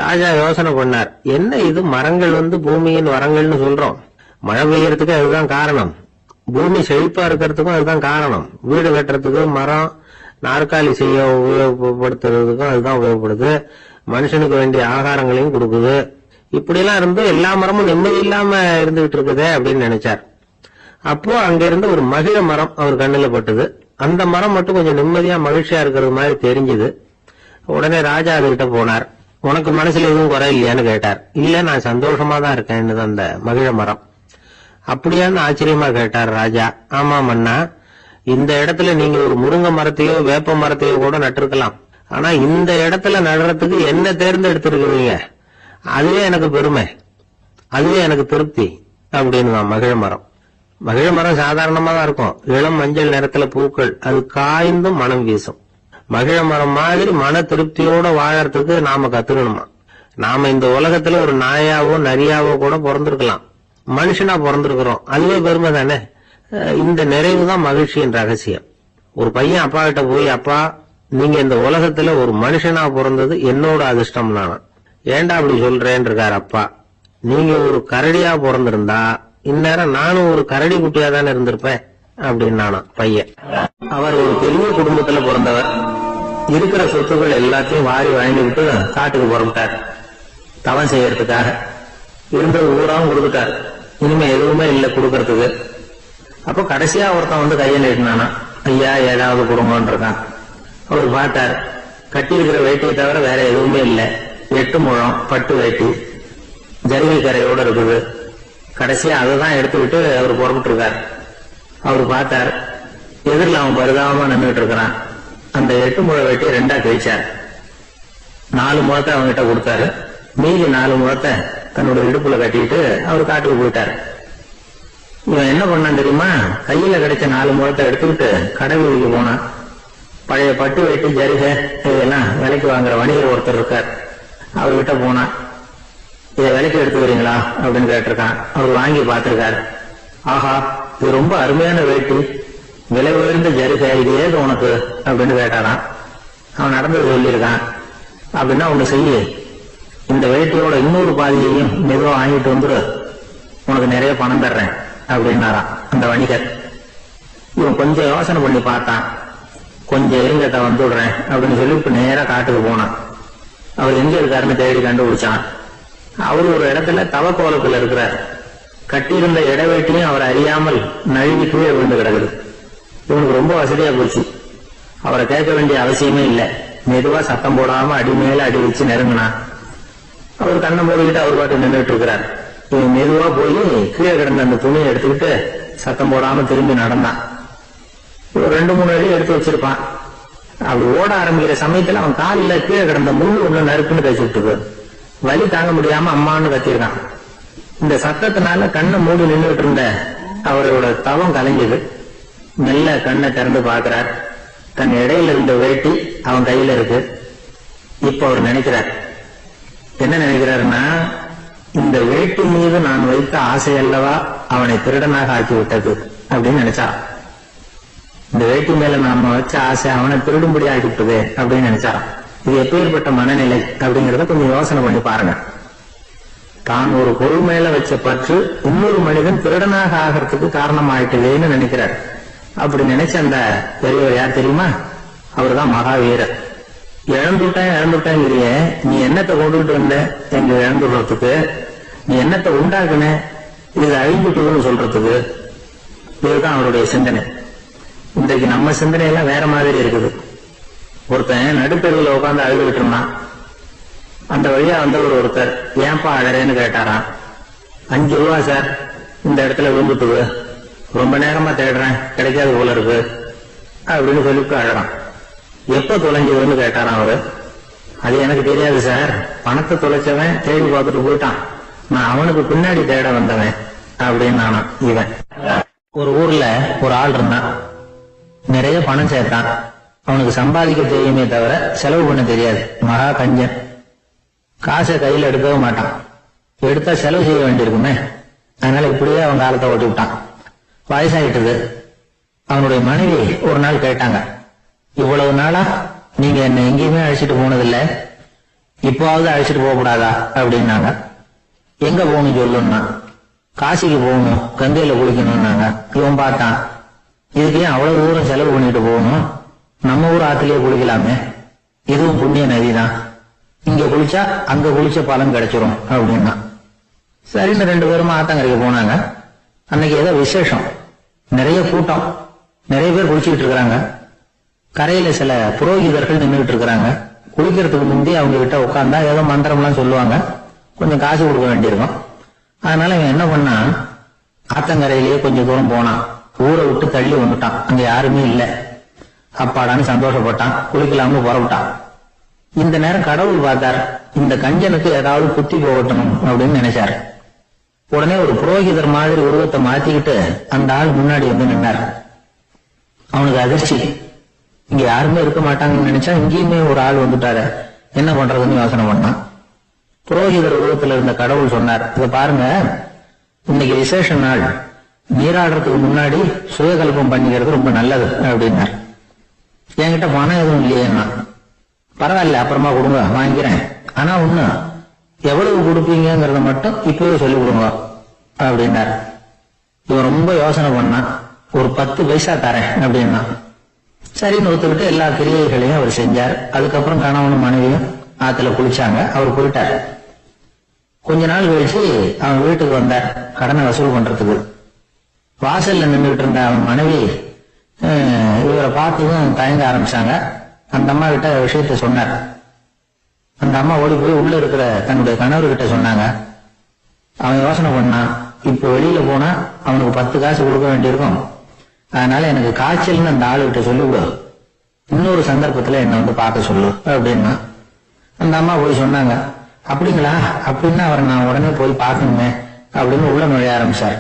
ராஜா யோசனை பண்ணார், என்ன இது மரங்கள் வந்து பூமியின் வரங்கள்னு சொல்றோம், மழை பெய்யறதுக்கு அதுதான் காரணம், பூமி செழிப்பா இருக்கிறதுக்கும் அதுதான் காரணம், வீடு கட்டுறதுக்கு மரம், நாற்காலி செய்ய உபயோகப்படுத்துறதுக்கும் அதுதான் உபயோகப்படுது, மனுஷனுக்கு வேண்டிய ஆகாரங்களையும் கொடுக்குது, இப்படி எல்லாம் இருந்து எல்லா மரமும் நிம்மதி இல்லாம இருந்துகிட்டு இருக்குதே அப்படின்னு நினைச்சார். அப்போ அங்க இருந்து ஒரு மகிழ மரம் அவர் கண்ணுல பட்டது. அந்த மரம் மட்டும் கொஞ்சம் நிம்மதியா மகிழ்ச்சியா இருக்கிறது மாதிரி தெரிஞ்சுது. உடனே ராஜா அதுகிட்ட போனார். உனக்கு மனசுல எதுவும் குறை இல்லையான்னு கேட்டார். இல்ல நான் சந்தோஷமா தான் இருக்கேன்னு அந்த மகிழ மரம். அப்படியான்னு ஆச்சரியமா கேட்டார் ராஜா. ஆமா மன்னா, இந்த இடத்துல நீங்க ஒரு முருங்கை மரத்தையோ வேப்ப மரத்தையோ கூட நட்டிருக்கலாம், ஆனா இந்த இடத்துல நடுறதுக்கு என்ன தேர்ந்தெடுத்திருக்கிறீங்க, அதுவே எனக்கு பெருமை, அதுவே எனக்கு திருப்தி அப்படின்னு தான் மகிழ மரம். மகிழ மரம் சாதாரணமா தான் இருக்கும், இளம் மஞ்சள் நிறத்துல பூக்கள், அது காய்ந்தும் மனம் வீசும். மகிழ மரம் மாதிரி மன திருப்தியோட வாழறதுக்கு நாம கத்துக்கணுமா. நாம இந்த உலகத்துல ஒரு நாயாவோ நரியாவோ கூட பிறந்திருக்கலாம், மனுஷனா பிறந்திருக்கிறோம், அதுவே பெருமை தானே. இந்த நிறைவு தான் மகிழ்ச்சியின் ரகசியம். ஒரு பையன் அப்பா கிட்ட போய், அப்பா நீங்க இந்த உலகத்துல ஒரு மனுஷனா பிறந்தது என்னோட அதிர்ஷ்டம் நானா. ஏண்டா அப்படி சொல்றேன்னு இருக்காரு அப்பா. நீங்க ஒரு கரடியா பிறந்திருந்தா இந்நேரம் நானும் ஒரு கரடி குட்டியா தானே இருந்திருப்பேன் அப்படின்னு நானா பையன். அவர் ஒரு பெரிய குடும்பத்துல பிறந்தவர். இருக்கிற சொத்துக்கள் எல்லாத்தையும் வாரி வாங்கி விட்டு காட்டுக்கு புறப்பட்டார் தவம் செய்யறதுக்காக. இருந்தது ஊராவும் கொடுத்துட்டார், இனிமே எதுவுமே இல்லை கொடுக்கறதுக்கு. அப்ப கடைசியா ஒருத்தன் வந்து கையை நீட்டினானா, ஐயா ஏதாவது கொடுங்கன்னு இருக்கான். அவர் பார்த்தார், கட்டி இருக்கிற வேட்டியை தவிர வேற எதுவுமே இல்லை, 8 முழம் பட்டு வேட்டி ஜரிகை கரையோட இருக்குது. கடைசியா அதை தான் எடுத்துக்கிட்டு அவர் புறப்பட்டு இருக்கார். அவர் பார்த்தார், எதிரில் அவன் பரிதாபமா நின்றுட்டு இருக்கிறான். அந்த 8 முழ வேட்டி 2ஆ கிழிச்சார். 4 முழத்தை அவங்ககிட்ட கொடுத்தாரு, மீதி 4 முழத்தை தன்னோட இடுப்புல கட்டிட்டு அவர் காட்டுக்கு போயிட்டாரு. இவன் என்ன பண்ணான் தெரியுமா? கையில கிடைச்ச 4 முழத்தை எடுத்துக்கிட்டு கடை வீதிக்கு போனான். பழைய பட்டு வெட்டி ஜரிகை இதெல்லாம் விலைக்கு வாங்குற வணிகர் ஒருத்தர் இருக்கார். அவர்கிட்ட போனான். இதை விலைக்கு எடுத்துக்கிறீங்களா அப்படின்னு கேட்டிருக்கான். அவர் வாங்கி பார்த்திருக்காரு. ஆஹா, இது ரொம்ப அருமையான வேட்டி, விலை உயர்ந்த ஜரிகை, இது ஏது உனக்கு அப்படின்னு கேட்டாரான். அவன் நடந்தது சொல்லியிருக்கான். அப்படின்னா ஒண்ணு செய்ய, இந்த வேட்டியோட இன்னொரு பாதியையும் மெதுவா வாங்கிட்டு வந்துரு, உனக்கு நிறைய பணம் தர்றேன் அப்படின்னாராம் அந்த வணிகர். இவன் கொஞ்சம் யோசனை பண்ணி பார்த்தான். கொஞ்சம் இருங்கட்ட வந்து விடுறேன் அப்படின்னு சொல்லி இப்ப நேரா காட்டுக்கு போனான். அவர் எங்க இருக்காருன்னு தேடி கண்டுபிடிச்சான். அவரு ஒரு இடத்துல தவக்கோலத்துல இருக்கிறார். கட்டியிருந்த இடவேட்டியும் அவர் அறியாமல் நழுவி கீழே விழுந்து கிடக்குது. இவனுக்கு ரொம்ப வசதியா போச்சு. அவரை கேட்க வேண்டிய அவசியமே இல்லை. மெதுவா சத்தம் போடாம அடி மேல அடி வச்சு நெருங்கினான். அவர் கண்ணை மூடிக்கிட்டு அவர் பாட்டு நின்றுட்டு இருக்கிறார். இவன் மெதுவா போய் கீழே கிடந்த அந்த துணியை எடுத்துக்கிட்டு சத்தம் போடாம திரும்பி நடந்தான். ஒரு 2-3 அடி எடுத்து வச்சிருப்பான். அப்படி ஓட ஆரம்பிக்கிற சமயத்துல அவன் காலில் கீழே கிடந்த முள்ளு ஒண்ணு நறுக்குன்னு கழிச்சு விட்டுது. வலி தாங்க முடியாம அம்மான்னு கத்திருக்கான். இந்த சத்தத்தினால கண்ணை மூடி நின்றுட்டு இருந்த அவரோட தவம் கலைஞ்சது. மெல்ல கண்ணை திறந்து பார்க்கிறார். தன் இடையில இருந்த வேட்டி அவன் கையில இருக்கு. இப்ப அவர் நினைக்கிறார். என்ன நினைக்கிறாருன்னா, இந்த வேட்டி மீது நான் வைத்த ஆசை அல்லவா அவனை திருடனாக ஆக்கி விட்டது அப்படின்னு நினைச்சா. இந்த வேட்டி மேல நாம வச்ச ஆசை அவனை திருடும்படி ஆக்கிவிட்டது அப்படின்னு நினைச்சாராம். இது எப்பேற்பட்ட மனநிலை அப்படிங்கறத கொஞ்சம் யோசனை பண்ணி பாருங்க. தான் ஒரு பொருள் மேல வச்ச பற்று இன்னொரு மனிதன் திருடனாக ஆகிறதுக்கு காரணமாயிட்டுன்னு நினைக்கிறார். அப்படி நினைச்ச அந்த பெரியவர் யார் தெரியுமா? அவர்தான் மகாவீரர். இழந்துட்டேங்கிறிய, நீ என்னத்தை கொண்டுகிட்டு வந்த எங்க இழந்துடுறதுக்கு? நீ என்னத்தை உண்டாக்குன இது அழிஞ்சுட்டுன்னு சொல்றதுக்கு? இதுதான் அவருடைய சிந்தனை. இன்றைக்கு நம்ம சிந்தனை எல்லாம் வேற மாதிரி இருக்குது. ஒருத்தன் நடுத்தெருவில் உட்காந்து அழுதுகிட்டு இருந்தான். அந்த வழியா வந்தவர் ஒருத்தர், ஏன்பா அழறேன்னு கேட்டாராம். 5 ரூபா சார், இந்த இடத்துல விழுந்துட்டு ரொம்ப நேரமா தேடுறேன், கிடைக்காது போல இருக்கு அப்படின்னு சொல்லிட்டு அழறான். எப்ப தொலைஞ்சதுன்னு கேட்டாராம் அவரு. அது எனக்கு தெரியாது சார், பணத்தை தொலைச்சவன் தேடி பார்த்துட்டு போயிட்டான், நான் அவனுக்கு பின்னாடி தேட வந்தவன் அப்படின்னு நானா. இவன் ஒரு ஊர்ல ஒரு ஆள் இருந்தான். நிறைய பணம் சேர்த்தான். அவனுக்கு சம்பாதிக்க தெரியுமே தவிர செலவு பண்ண தெரியாது. மகா கஞ்சன். காசை கையில எடுக்கவே மாட்டான். எடுத்தா செலவு செய்ய வேண்டியிருக்குமே. அதனால இப்படியே அவன் காலத்தை ஓட்டி விட்டான். வயசாயிட்டது. அவனுடைய மனைவி ஒரு நாள் கேட்டாங்க, இவ்வளவு நாளா நீங்க என்ன எங்கேயுமே அழைச்சிட்டு போனதில்லை, இப்போவாவது அழைச்சிட்டு போக கூடாதா அப்படின்னாங்க. எங்க போகணும் சொல்லுன்னா, காசிக்கு போகணும், கங்கையில குளிக்கணும்னாங்க. இவன் பார்த்தான், இதுக்கு ஏன் அவ்வளவு தூரம் செலவு பண்ணிட்டு போகணும், நம்ம ஊர் ஆத்திலேயே குளிக்கலாமே, இதுவும் புண்ணிய நதிதான், இங்க குளிச்சா அங்க குளிச்ச பலன் கிடைச்சிரும் அப்படின்னா. சரின்னு 2 பேரும் ஆத்தங்கரைக்கு போனாங்க. அன்னைக்கு ஏதோ விசேஷம், நிறைய கூட்டம், நிறைய பேர் குளிச்சுக்கிட்டு இருக்கிறாங்க. கரையில சில புரோகிதர்கள் நின்றுட்டு இருக்கிறாங்க. குளிக்கிறதுக்கு முந்தி அவங்க கிட்ட உட்கார்ந்தா ஏதோ மந்திரம்லாம் சொல்லுவாங்க, கொஞ்சம் காசு கொடுக்க வேண்டியிருக்கும். அதனால இவன் என்ன பண்ணா, ஆத்தங்கரையிலேயே கொஞ்சம் தூரம் போனான். ஊரை விட்டு தள்ளி வந்துட்டான். அங்க யாருமே இல்லை. அப்பாடான்னு சந்தோஷப்பட்டான். குளிக்கலாம்னு புறப்பட்டான். இந்த நேரம் கடவுள் பார்த்தார், இந்த கஞ்சனுக்கு ஏதாவது புத்தி போகட்டும் அப்படின்னு நினைச்சாரு. உடனே ஒரு புரோகிதர் மாதிரி உருவத்தை மாத்திக்கிட்டு அந்த ஆள் முன்னாடி வந்து நின்னார். அவனுக்கு அதிர்ச்சி. இங்க யாருமே இருக்க மாட்டாங்கன்னு நினைச்சா இங்கேயுமே ஒரு ஆள் வந்துட்டாரு, என்ன பண்றதுன்னு யோசனை பண்ணான். புரோகிதர் உருவத்தில் இருந்த கடவுள் சொன்னார், இத பாருங்க, இன்னைக்கு விசேஷ நாள், நீராடுறதுக்கு முன்னாடி சுயகல்பம் பண்ணிக்கிறது ரொம்ப நல்லது அப்படின்னார். என்கிட்ட பணம் எதுவும் இல்லையேன்னா, பரவாயில்ல அப்புறமா கொடுங்க வாங்கிக்கிறேன், ஆனா ஒண்ணு, எவ்வளவு கொடுப்பீங்கிறத மட்டும் இப்பவே சொல்லி கொடுங்க அப்படின்னார். இவன் ரொம்ப யோசனை பண்ணான். ஒரு 10 பைசா தரேன் அப்படின்னா. சரின்னு ஒத்துக்கிட்டு எல்லா கிரியைகளையும் அவர் செஞ்சார். அதுக்கப்புறம் கணவனும் மனைவியும் ஆத்துல குளிச்சாங்க. அவர் போயிட்டார். கொஞ்ச நாள் கழிச்சு அவன் வீட்டுக்கு வந்தார் கடனை வசூல் பண்றதுக்கு. வாசல்ல நின்றுட்டு இருந்த அவன் மனைவி இவரை பார்த்ததும் தயங்க ஆரம்பிச்சாங்க. அந்த அம்மா கிட்ட விஷயத்த சொன்னார். அந்த அம்மா ஓடி போய் உள்ள இருக்கிற தன்னுடைய கணவர்கிட்ட சொன்னாங்க. அவன் யோசனை பண்ணான், இப்ப வெளியில போனா அவனுக்கு 10 காசு கொடுக்க வேண்டியிருக்கும், அதனால எனக்கு காய்ச்சல்னு அந்த ஆளுகிட்ட சொல்லிவிடு, இன்னொரு சந்தர்ப்பத்துல என்ன வந்து பார்க்க சொல்லு அப்படின்னா. அந்த அம்மா போய் சொன்னாங்க. அப்படிங்களா, அப்படின்னா அவரை நான் உடனே போய் பார்க்கணுமே அப்படின்னு உள்ள நுழைய ஆரம்பிச்சார்.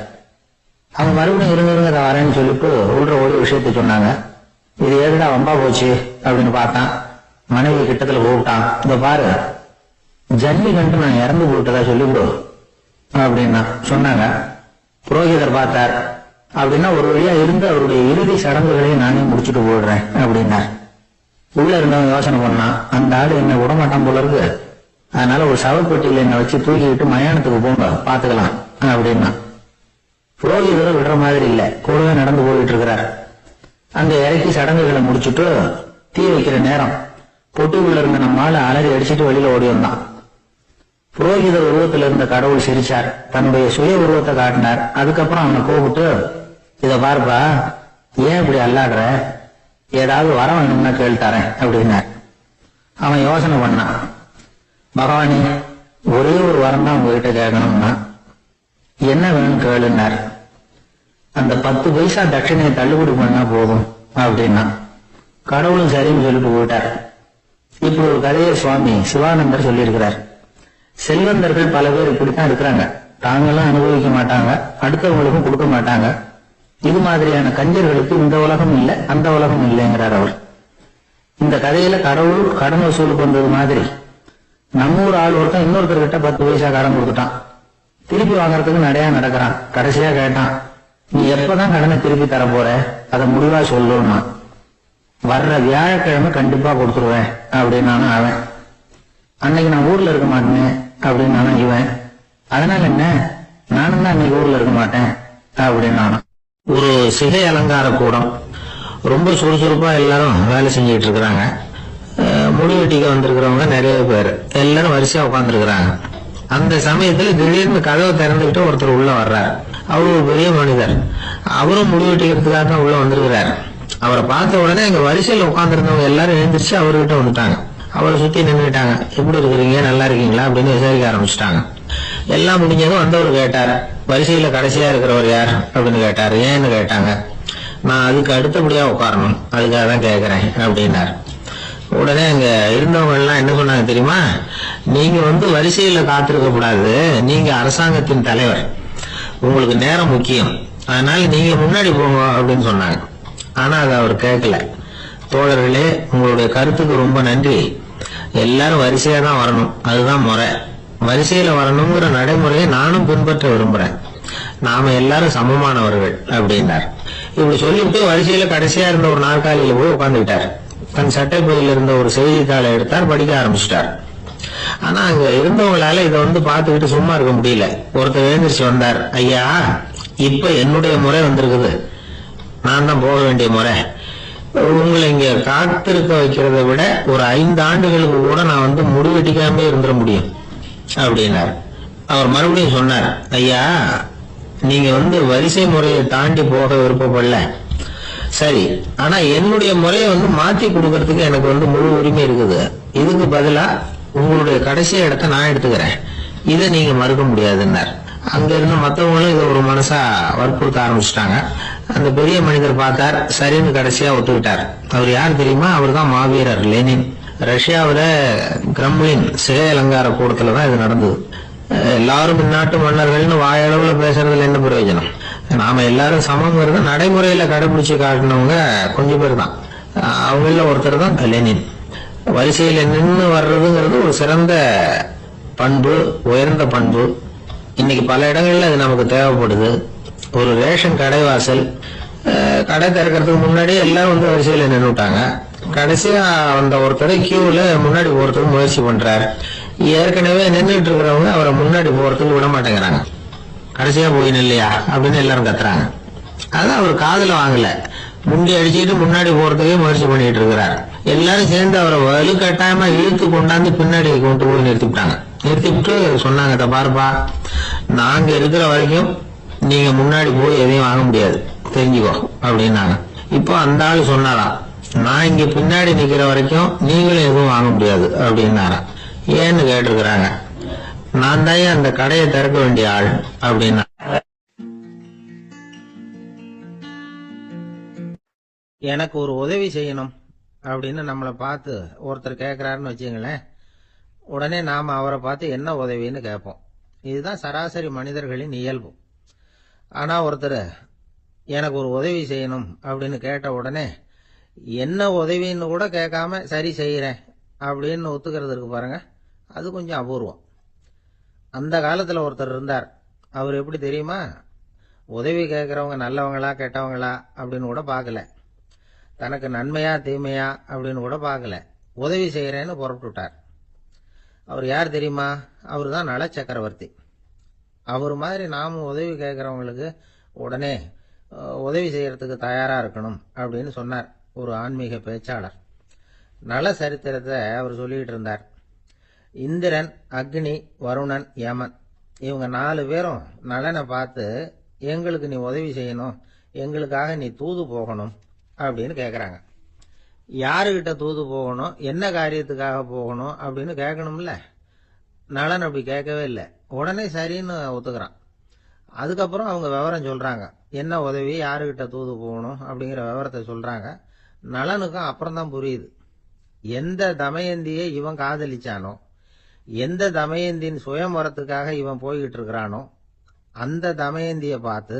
அவங்க மறுபடியும் இருங்க வரேன்னு சொல்லிட்டு உள்ள ஒரு விஷயத்த சொன்னாங்க. இது ஏதுடா வம்பா போச்சு அப்படின்னு பார்த்தான். மனைவி கிட்டத்துல கூப்பிட்டான். இந்த பாரு, ஜன்னி கண்டு நான் இறந்து போட்டதா சொல்லிவிடு அப்படின்னா சொன்னாங்க. புரோகிதர் பார்த்தார். அப்படின்னா ஒரு வழியா இருந்து அவருடைய இறுதி சடங்குகளையும் நானே முடிச்சுட்டு போயிடுறேன் அப்படின்னா. உள்ள இருந்தவன் யோசனை பண்ணான், அந்த ஆடு என்ன விடமாட்டான் போல இருக்கு, அதனால ஒரு சவப்பெட்டியில என்னை வச்சு தூக்கிக்கிட்டு மயானத்துக்கு போங்க பாத்துக்கலாம் அப்படின்னா. புரோகிதரை விடுற மாதிரி இல்ல, கூடவே நடந்து போயிட்டு இருக்கிறார். அங்க இறக்கி சடங்குகளை முடிச்சுட்டு தீ வைக்கிற நேரம் பொட்டுக்குள்ள இருந்த நம்மால அலறி அடிச்சுட்டு வெளியில ஓடி வந்தான். புரோகிதர் உருவத்தில் இருந்த கடவுள் சிரிச்சார், தன்னுடைய சுய உருவத்தை காட்டினார். அதுக்கப்புறம் அவனை கூப்பிட்டு, இத பார்ப்பா, ஏன் இப்படி அல்லாடுற, ஏதாவது வர வேணும்னா கேள்வித்தாரேன் அப்படின்னார். அவன் யோசனை பண்ணான். பகவானே, ஒரே ஒரு வரம் தான் உங்ககிட்ட கேட்கணும்னா என்ன வேணும் கேளுன்னார். அந்த 10 பைசா தட்சணையை தள்ளுபடி பண்ணா போதும் அப்படின்னா. கடவுளும் சரின்னு சொல்லிட்டு போயிட்டார். இப்படி ஒரு கதையை சுவாமி சிவானந்தர் சொல்லியிருக்கிறார். செல்வந்தர்கள் பல பேர் இப்படித்தான் இருக்கிறாங்க. தாங்களும் அனுபவிக்க மாட்டாங்க, அடுத்தவங்களுக்கும் கொடுக்க மாட்டாங்க. இது மாதிரியான கஞ்சர்களுக்கு இந்த உலகம் இல்லை, அந்த உலகம் இல்லைங்கிறார் அவர். இந்த கதையில கடவுள் கடன் வசூலுக்கு வந்தது மாதிரி நம்ம ஊர் ஆள் ஒருத்தன் இன்னொருத்தர்கிட்ட 10 பைசா கடன் கொடுத்துட்டான். திருப்பி வாங்கறதுக்கு நடையா நடக்கிறான். கடைசியா கேட்டான், நீ எப்பதான் கடனை திருப்பி தர போற, அதை முடிவா சொல்லணும்னா. வர்ற வியாழக்கிழமை கண்டிப்பா கொடுத்துருவேன் அப்படின்னானு அவன். அன்னைக்கு நான் ஊர்ல இருக்க மாட்டேன் அப்படின்னு இவன். அதனால என்ன, நானும் தான் அன்னைக்கு ஊர்ல இருக்க மாட்டேன் அப்படின்னு. ஒரு சிகை அலங்கார கூடம், ரொம்ப சுறுசுறுப்பா எல்லாரும் வேலை செஞ்சுட்டு இருக்கிறாங்க. முடி வெட்டிக்க வந்திருக்கிறவங்க நிறைய பேர், எல்லாரும் வரிசையா உட்காந்துருக்கிறாங்க. அந்த சமயத்துல திடீர்னு கதவை திறந்துகிட்டு ஒருத்தர் உள்ள வர்றாரு. அவரு ஒரு பெரிய மனிதர். அவரும் முடி வெட்டிக்கிறதுக்காக தான் உள்ள வந்திருக்கிறாரு. அவரை பார்த்த உடனே எங்க வரிசையில உட்காந்துருந்தவங்க எல்லாரும் எழுந்திரிச்சு அவர்கிட்ட வந்துட்டாங்க. அவரை சுத்தி நின்றுட்டாங்க. எப்படி இருக்கிறீங்க, நல்லா இருக்கீங்களா அப்படின்னு விசாரிக்க ஆரம்பிச்சுட்டாங்க. எல்லாம் முடிஞ்சதும் வந்தவர் கேட்டாரு, வரிசையில கடைசியா இருக்கிறவர் யார் அப்படின்னு கேட்டாரு. ஏன்னு கேட்டாங்க. நான் அதுக்கு அடுத்தபடியா உட்காரணும், அதுக்காக தான் கேட்கிறேன் அப்படின்னாரு. உடனே அங்க இருந்தவங்க எல்லாம் என்ன சொன்னாங்க தெரியுமா, நீங்க வரிசையில காத்திருக்க கூடாது, நீங்க அரசாங்கத்தின் தலைவர், உங்களுக்கு நேரம் முக்கியம், அதனால நீங்க முன்னாடி போங்க அப்படின்னு சொன்னாங்க. ஆனா அது அவர் கேட்கல. தோழர்களே, உங்களுடைய கருத்துக்கு ரொம்ப நன்றி. எல்லாரும் வரிசையா தான் வரணும், அதுதான் முறை. வரிசையில வரணுங்கிற நடைமுறையை நானும் பின்பற்ற விரும்புறேன். நாம எல்லாரும் சமமானவர்கள் அப்படின்னார். இப்படி சொல்லிவிட்டு வரிசையில கடைசியா இருந்த ஒரு நாற்காலியில போய் உட்கார்ந்துட்டார். தன் சட்டை பையில இருந்த ஒரு செய்தித்தாளை எடுத்தார், படிக்க ஆரம்பிச்சிட்டார். ஆனா அங்க இருந்தவங்களால இதை பார்த்துக்கிட்டு சும்மா இருக்க முடியல. ஒருத்தர் எழுந்திரிச்சு வந்தார். ஐயா, இப்ப என்னுடைய முறை வந்திருக்குது, நான் தான் போக வேண்டிய முறை. உங்களை இங்க காத்திருக்க வைக்கிறத விட ஒரு 5 ஆண்டுகளுக்கு கூட நான் முடிவெட்டிக்காம இருந்துட முடியும் அப்படின்னார். அவர் மறுபடியும் சொன்னார், ஐயா, நீங்க வரிசை முறையை தாண்டி போக விருப்பப்படல, சரி, ஆனா என்னுடைய முறையை மாத்தி கொடுக்கறதுக்கு எனக்கு முழு உரிமை இருக்குது. இதுக்கு பதிலா உங்களுடைய கடைசி இடத்தை நான் எடுத்துக்கிறேன், இதை நீங்க மறுக்க முடியாதுன்னார். அங்க இருந்த மற்றவங்களும் இதை ஒரு மனசா வற்புறுத்த ஆரம்பிச்சுட்டாங்க. அந்த பெரிய மனிதர் பார்த்தார், சரின்னு கடைசியா ஒத்துக்கிட்டார். அவர் யார் தெரியுமா, அவர் தான் மாவீரர் லெனின். ரஷ்யாவில கிரெம்ளின் சிகை அலங்கார கூடத்துலதான் இது நடந்தது. எல்லாரும் இந்நாட்டு மன்னர்கள்னு வாயளவுல பேசுறதுல என்ன பிரயோஜனம், நாம எல்லாரும் சமங்கிறது நடைமுறையில கடைபிடிச்சு காட்டினவங்க கொஞ்சம் பேர் தான். அவங்கள ஒருத்தர் தான் லெனின். வரிசையில நின்று வர்றதுங்கிறது ஒரு சிறந்த பண்பு, உயர்ந்த பண்பு. இன்னைக்கு பல இடங்கள்ல அது நமக்கு தேவைப்படுது. ஒரு ரேஷன் கடைவாசல், கடை திறக்கிறதுக்கு முன்னாடி எல்லாரும் வரிசையில நின்றுட்டாங்க. கடைசியா வந்த ஒருத்தர் கியூல முன்னாடி போறதுக்கு முயற்சி பண்றாரு. ஏற்கனவே நின்றுட்டு இருக்கிறவங்க அவரை முன்னாடி போறதுக்கு விட மாட்டேங்கிறாங்க. கடைசியா போய் இல்லையா அப்படின்னு எல்லாரும் கத்துறாங்க. அதான் அவர் காதுல வாங்கல, முண்டி அடிச்சுட்டு முன்னாடி போறதுக்கே முயற்சி பண்ணிட்டு இருக்கிறார். எல்லாரும் சேர்ந்து அவரை வலுக்கட்டாயமா இழுத்து கொண்டாந்து பின்னாடி கொண்டு போய் நிறுத்திவிட்டாங்க. நிறுத்திவிட்டு சொன்னாங்க, இத பாருப்பா, நாங்க இருக்கிற வரைக்கும் நீங்க முன்னாடி போய் எதையும் வாங்க முடியாது, தெரிஞ்சுக்கோ அப்படின்னாங்க. இப்போ அந்த ஆளு சொன்னாராம், நான் இங்க பின்னாடி நிக்கிற வரைக்கும் நீங்களும் எதுவும் வாங்க முடியாது அப்படின்னாராம். ஏன்னு கேட்டிருக்கிறாங்க. நான் தான் அந்த கடையை திறக்க வேண்டிய ஆள் அப்படின்னா. எனக்கு ஒரு உதவி செய்யணும் அப்படின்னு நம்மளை பார்த்து ஒருத்தர் கேட்கிறாருன்னு வச்சுங்களேன், உடனே நாம அவரை பார்த்து என்ன உதவின்னு கேட்போம். இதுதான் சராசரி மனிதர்களின் இயல்பு. ஆனால் ஒருத்தர் எனக்கு ஒரு உதவி செய்யணும் அப்படின்னு கேட்ட உடனே என்ன உதவின்னு கூட கேட்காம சரி செய்கிறேன் அப்படின்னு ஒத்துக்கிறது இருக்கு பாருங்க, அது கொஞ்சம் அபூர்வம். அந்த காலத்தில் ஒருத்தர் இருந்தார். அவர் எப்படி தெரியுமா? உதவி கேட்குறவங்க நல்லவங்களா கெட்டவங்களா அப்படின்னு கூட பார்க்கல, தனக்கு நன்மையா தீமையா அப்படின்னு கூட பார்க்கல, உதவி செய்கிறேன்னு புறப்பட்டுட்டார். அவர் யார் தெரியுமா? அவர் தான் நல சக்கரவர்த்தி. அவர் மாதிரி நாமும் உதவி கேட்குறவங்களுக்கு உடனே உதவி செய்யறதுக்கு தயாராக இருக்கணும் அப்படின்னு சொன்னார் ஒரு ஆன்மீக பேச்சாளர். நல சரித்திரத்தை அவர் சொல்லிட்டு இருந்தார். இந்திரன், அக்னி, வருணன், யமன் இவங்க 4 பேரும் நலனை பார்த்து எங்களுக்கு நீ உதவி செய்யணும், எங்களுக்காக நீ தூது போகணும் அப்படின்னு கேட்குறாங்க. யாருக்கிட்ட தூது போகணும், என்ன காரியத்துக்காக போகணும் அப்படின்னு கேட்கணும்ல. நலன் அப்படி கேட்கவே இல்லை, உடனே சரின்னு ஒத்துக்கிறான். அதுக்கப்புறம் அவங்க விவரம் சொல்றாங்க, என்ன உதவி, யாருக்கிட்ட தூது போகணும் அப்படிங்கிற விவரத்தை சொல்றாங்க. நலனுக்கும் அப்புறம் தான் புரியுது, எந்த தமயந்தியை இவன் காதலிச்சானோ, எந்த தமயந்தின் சுயம்பரத்துக்காக இவன் போய்கிட்டு இருக்கிறானோ அந்த தமயந்தியை பார்த்து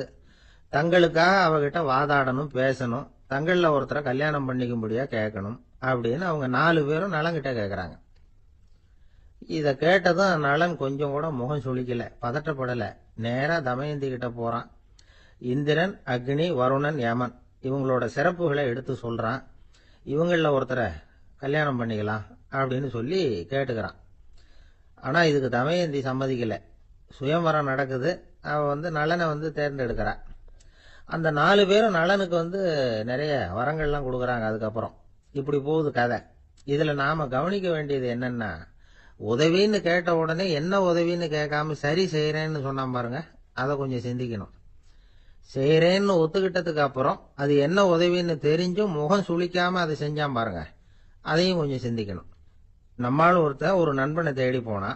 தங்களுக்காக அவகிட்ட வாதாடணும், பேசணும், தங்களில் ஒருத்தரை கல்யாணம் பண்ணிக்கும்படியா கேட்கணும் அப்படின்னு அவங்க 4 பேரும் நலன்கிட்ட கேட்குறாங்க. இதை கேட்டதும் நலன் கொஞ்சம் கூட முகம் சுளிக்கல, பதட்டப்படலை. நேரா தமயந்தி கிட்ட போறான். இந்திரன், அக்னி, வருணன், யமன் இவங்களோட சிறப்புகளை எடுத்து சொல்றான். இவங்களில் ஒருத்தரை கல்யாணம் பண்ணிக்கலாம் அப்படின்னு சொல்லி கேட்டுக்கிறான். ஆனா இதுக்கு தமயந்தி சம்மதிக்கல. சுயம்பரம் நடக்குது, அவ நலனை தேர்ந்தெடுக்கிறா. அந்த 4 பேரும் நலனுக்கு நிறைய வரங்கள்லாம் கொடுக்குறாங்க. அதுக்கப்புறம் இப்படி போகுது கதை. இதுல நாம கவனிக்க வேண்டியது என்னன்னா, உதவின்னு கேட்ட உடனே என்ன உதவின்னு கேட்காம சரி செய்யறேன்னு சொன்னான் பாருங்க, அதை கொஞ்சம் சிந்திக்கணும். செய்யறேன்னு ஒத்துக்கிட்டதுக்கு அப்புறம் அது என்ன உதவின்னு தெரிஞ்சும் முகம் சுளிக்காம அதை செஞ்சான் பாருங்க, அதையும் கொஞ்சம் சிந்திக்கணும். நம்மால் ஒருத்தர் ஒரு நண்பனை தேடி போனா,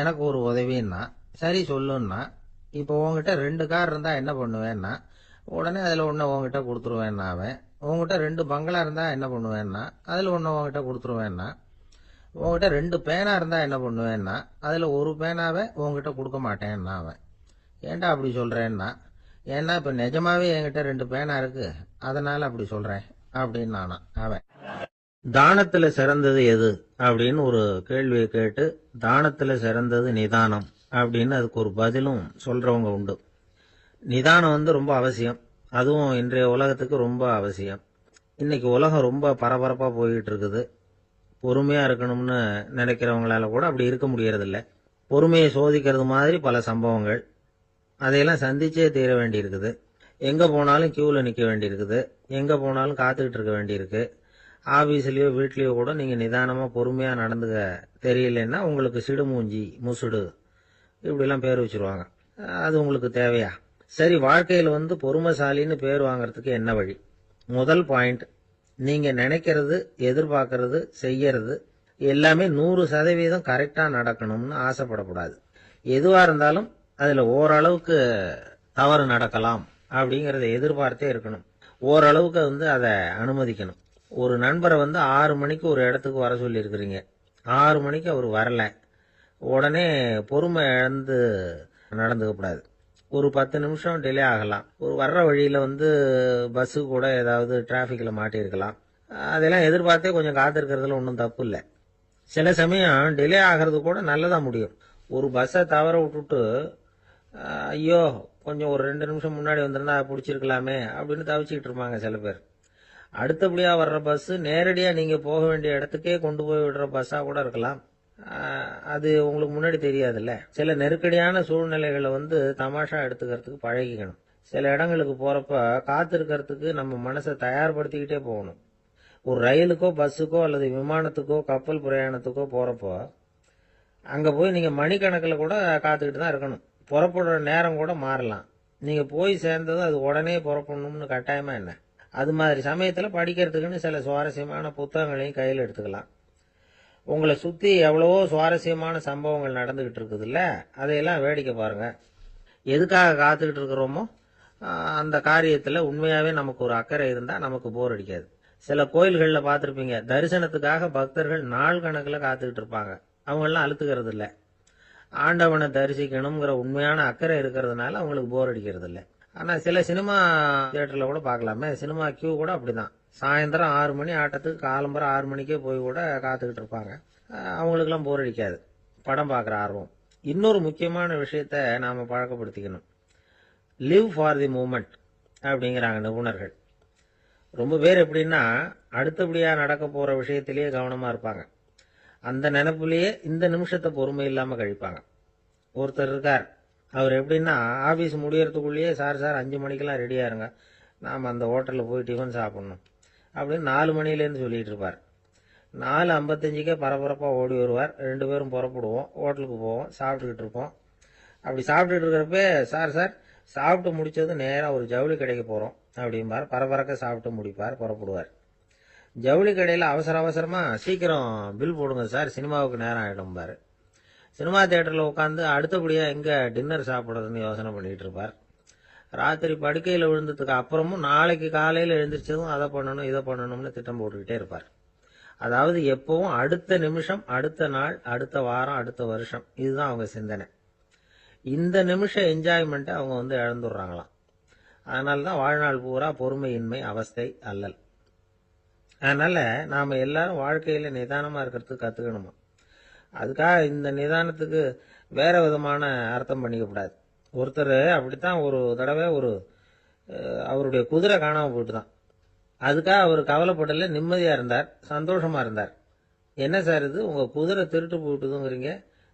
எனக்கு ஒரு உதவின்னா சரி சொல்லுன்னா, இப்போ உங்ககிட்ட 2 கார் இருந்தா என்ன பண்ணுவேன்னா, உடனே அதில் ஒன்று உங்ககிட்ட கொடுத்துருவேன்னா, அவன் உங்ககிட்ட 2 பங்களா இருந்தா என்ன பண்ணுவேன்னா, அதில் ஒன்று உங்ககிட்ட கொடுத்துருவேன்னா, உங்ககிட்ட 2 பேனா இருந்தா என்ன பண்ணுவேன்னா, அதில் ஒரு பேனாவை உங்ககிட்ட கொடுக்க மாட்டேன்னா அவன். ஏன்டா அப்படி சொல்றேன்னா, ஏன்னா இப்போ நிஜமாவே என்கிட்ட 2 பேனா இருக்கு, அதனால அப்படி சொல்றேன் அப்படின்னு நானா அவன். தானத்துல சிறந்தது எது அப்படின்னு ஒரு கேள்வியை கேட்டு, தானத்துல சிறந்தது நிதானம் அப்படின்னு அதுக்கு ஒரு பதிலும் சொல்றவங்க உண்டு. நிதானம் ரொம்ப அவசியம், அதுவும் இன்றைய உலகத்துக்கு ரொம்ப அவசியம். இன்னைக்கு உலகம் ரொம்ப பரபரப்பா போயிட்டு இருக்குது. பொறுமையா இருக்கணும்னு நினைக்கிறவங்களால கூட அப்படி இருக்க முடியறதில்ல. பொறுமையை சோதிக்கிறது மாதிரி பல சம்பவங்கள், அதையெல்லாம் சந்திச்சே தீர வேண்டி இருக்குது. எங்க போனாலும் கியூல நிக்க வேண்டி இருக்குது, எங்க போனாலும் காத்துக்கிட்டு இருக்க வேண்டியிருக்கு. ஆபீஸ்லயோ வீட்லயோ கூட நீங்க நிதானமா பொறுமையா நடந்துக்க தெரியலன்னா உங்களுக்கு சிடுமூஞ்சி, முசுடு இப்படிலாம் பேர் வச்சிருவாங்க. அது உங்களுக்கு தேவையா? சரி, வாழ்க்கையில் பொறுமைசாலின்னு பேர் வாங்கறதுக்கு என்ன வழி? முதல் பாயிண்ட், நீங்க நினைக்கிறது, எதிர்பார்க்கறது, செய்யறது எல்லாமே 100% கரெக்டா நடக்கணும்னு ஆசைப்படக்கூடாது. எதுவா இருந்தாலும் அதுல ஓரளவுக்கு தவறு நடக்கலாம் அப்படிங்கறத எதிர்பார்த்தே இருக்கணும். ஓரளவுக்கு அதை அனுமதிக்கணும். ஒரு நண்பரை 6 மணிக்கு ஒரு இடத்துக்கு வர சொல்லி இருக்கிறீங்க, 6 மணிக்கு அவர் வரல, உடனே பொறுமை இழந்து நடந்துக்கப்படாது. ஒரு 10 நிமிஷம் டிலே ஆகலாம். ஒரு வர்ற வழியில பஸ்ஸு கூட ஏதாவது டிராபிக்ல மாட்டியிருக்கலாம். அதெல்லாம் எதிர்பார்த்தே கொஞ்சம் காத்திருக்கிறதுல ஒன்றும் தப்பு இல்லை. சில சமயம் டிலே ஆகிறது கூட நல்லதா முடியும். ஒரு பஸ்ஸை தவற விட்டுட்டு, ஐயோ கொஞ்சம் ஒரு 2 நிமிஷம் முன்னாடி வந்திருந்தா பிடிச்சிருக்கலாமே அப்படின்னு தவிச்சுக்கிட்டு இருப்பாங்க சில பேர். அடுத்தபடியா வர்ற பஸ் நேரடியா நீங்க போக வேண்டிய இடத்துக்கே கொண்டு போய் விடுற பஸ்ஸா கூட இருக்கலாம். அது உங்களுக்கு முன்னாடி தெரியாதுல்ல. சில நெருக்கடியான சூழ்நிலைகளை தமாஷா எடுத்துக்கிறதுக்கு பழகிக்கணும். சில இடங்களுக்கு போறப்ப காத்திருக்கிறதுக்கு நம்ம மனசை தயார்படுத்திக்கிட்டே போகணும். ஒரு ரயிலுக்கோ பஸ்ஸுக்கோ அல்லது விமானத்துக்கோ கப்பல் பிரயாணத்துக்கோ போறப்போ அங்க போய் நீங்க மணிக்கணக்கில் கூட காத்துக்கிட்டு தான் இருக்கணும். புறப்படுற நேரம் கூட மாறலாம். நீங்க போய் சேர்ந்ததும் அது உடனே புறப்படணும்னு கட்டாயமா என்ன? அது மாதிரி சமயத்துல படிக்கிறதுக்குன்னு சில சுவாரஸ்யமான புத்தகங்களையும் கையில் எடுத்துக்கலாம். உங்களை சுத்தி எவ்வளவோ சுவாரஸ்யமான சம்பவங்கள் நடந்துகிட்டு இருக்குதுல்ல, அதையெல்லாம் வேடிக்கை பாருங்க. எதுக்காக காத்துக்கிட்டு இருக்கிறோமோ அந்த காரியத்துல உண்மையாவே நமக்கு ஒரு அக்கறை இருந்தா நமக்கு போர் அடிக்காது. சில கோயில்கள்ல பார்த்திருப்பீங்க, தரிசனத்துக்காக பக்தர்கள் நாள் கணக்கில் காத்துக்கிட்டு இருப்பாங்க. அவங்கெல்லாம் அழுத்துக்கிறது இல்லை. ஆண்டவனை தரிசிக்கணுங்கிற உண்மையான அக்கறை இருக்கிறதுனால அவங்களுக்கு போர் அடிக்கிறது இல்லை. ஆனால் சில சினிமா தியேட்டரில் கூட பார்க்கலாமே, சினிமா கியூ கூட அப்படிதான். சாயந்தரம் 6 மணி ஆட்டத்துக்கு காலம்பரம் 6 மணிக்கே போய் கூட காத்துக்கிட்டு இருப்பாங்க. அவங்களுக்கெல்லாம் போர் அடிக்காது, படம் பார்க்குற ஆர்வம். இன்னொரு முக்கியமான விஷயத்த நாம் பழக்கப்படுத்திக்கணும். லிவ் ஃபார் தி மூமெண்ட் அப்படிங்கிறாங்க நிபுணர்கள். ரொம்ப பேர் எப்படின்னா அடுத்தபடியாக நடக்க போகிற விஷயத்திலேயே கவனமாக இருப்பாங்க. அந்த நினைப்புலேயே இந்த நிமிஷத்தை பொறுமை இல்லாமல் கழிப்பாங்க. ஒருத்தர் இருக்கார், அவர் எப்படின்னா ஆஃபீஸ் முடியறதுக்குள்ளேயே சார் 5 மணிக்கெல்லாம் ரெடியாக இருங்க, நாம் அந்த ஹோட்டலில் போய் டிஃபன் சாப்பிட்ணும் அப்படின்னு 4 மணிலேருந்து சொல்லிகிட்டு இருப்பார். 4:55 பரபரப்பாக ஓடி வருவார். 2 பேரும் புறப்படுவோம், ஹோட்டலுக்கு போவோம், சாப்பிட்டுக்கிட்டு இருப்போம். அப்படி சாப்பிட்டுட்டு இருக்கிறப்ப சார் சாப்பிட்டு முடிச்சது நேராக ஒரு ஜவுளி கடைக்கு போகிறோம் அப்படிம்பார். பரபரக்க சாப்பிட்டு முடிப்பார், புறப்படுவார். ஜவுளி கடையில் அவசரமாக சீக்கிரம் பில் போடுங்க சார், சினிமாவுக்கு நேரம் ஆகிடும்பார். சினிமா தியேட்டரில் உட்காந்து அடுத்தபடியாக எங்கே டின்னர் சாப்பிட்றதுன்னு யோசனை பண்ணிகிட்டு இருப்பார். ராத்திரி படுக்கையில் விழுந்ததுக்கு அப்புறமும் நாளைக்கு காலையில் எழுந்திரிச்சதும் அதை பண்ணணும் இதை பண்ணணும்னு திட்டம் போட்டுக்கிட்டே இருப்பார். அதாவது எப்பவும் அடுத்த நிமிஷம், அடுத்த நாள், அடுத்த வாரம், அடுத்த வருஷம், இதுதான் அவங்க சிந்தனை. இந்த நிமிஷம் என்ஜாய்மெண்ட்டை அவங்க இழந்துடுறாங்களாம். அதனால தான் வாழ்நாள் பூரா பொறுமையின்மை, அவஸ்தை, அல்லல். அதனால நாம் எல்லாரும் வாழ்க்கையில் நிதானமாக இருக்கிறதுக்கு கற்றுக்கணுமா. அதுக்காக இந்த நிதானத்துக்கு வேற விதமான அர்த்தம் பண்ணிக்கக்கூடாது. ஒருத்தர் அப்படித்தான் ஒரு தடவை அவருடைய குதிரை காணாமல் போயிட்டு தான். அதுக்காக அவர் கவலைப்படல, நிம்மதியாக இருந்தார், சந்தோஷமாக இருந்தார். என்ன சார் இது, உங்கள் குதிரை திருட்டு போயிட்டுதுங்கிறீங்க,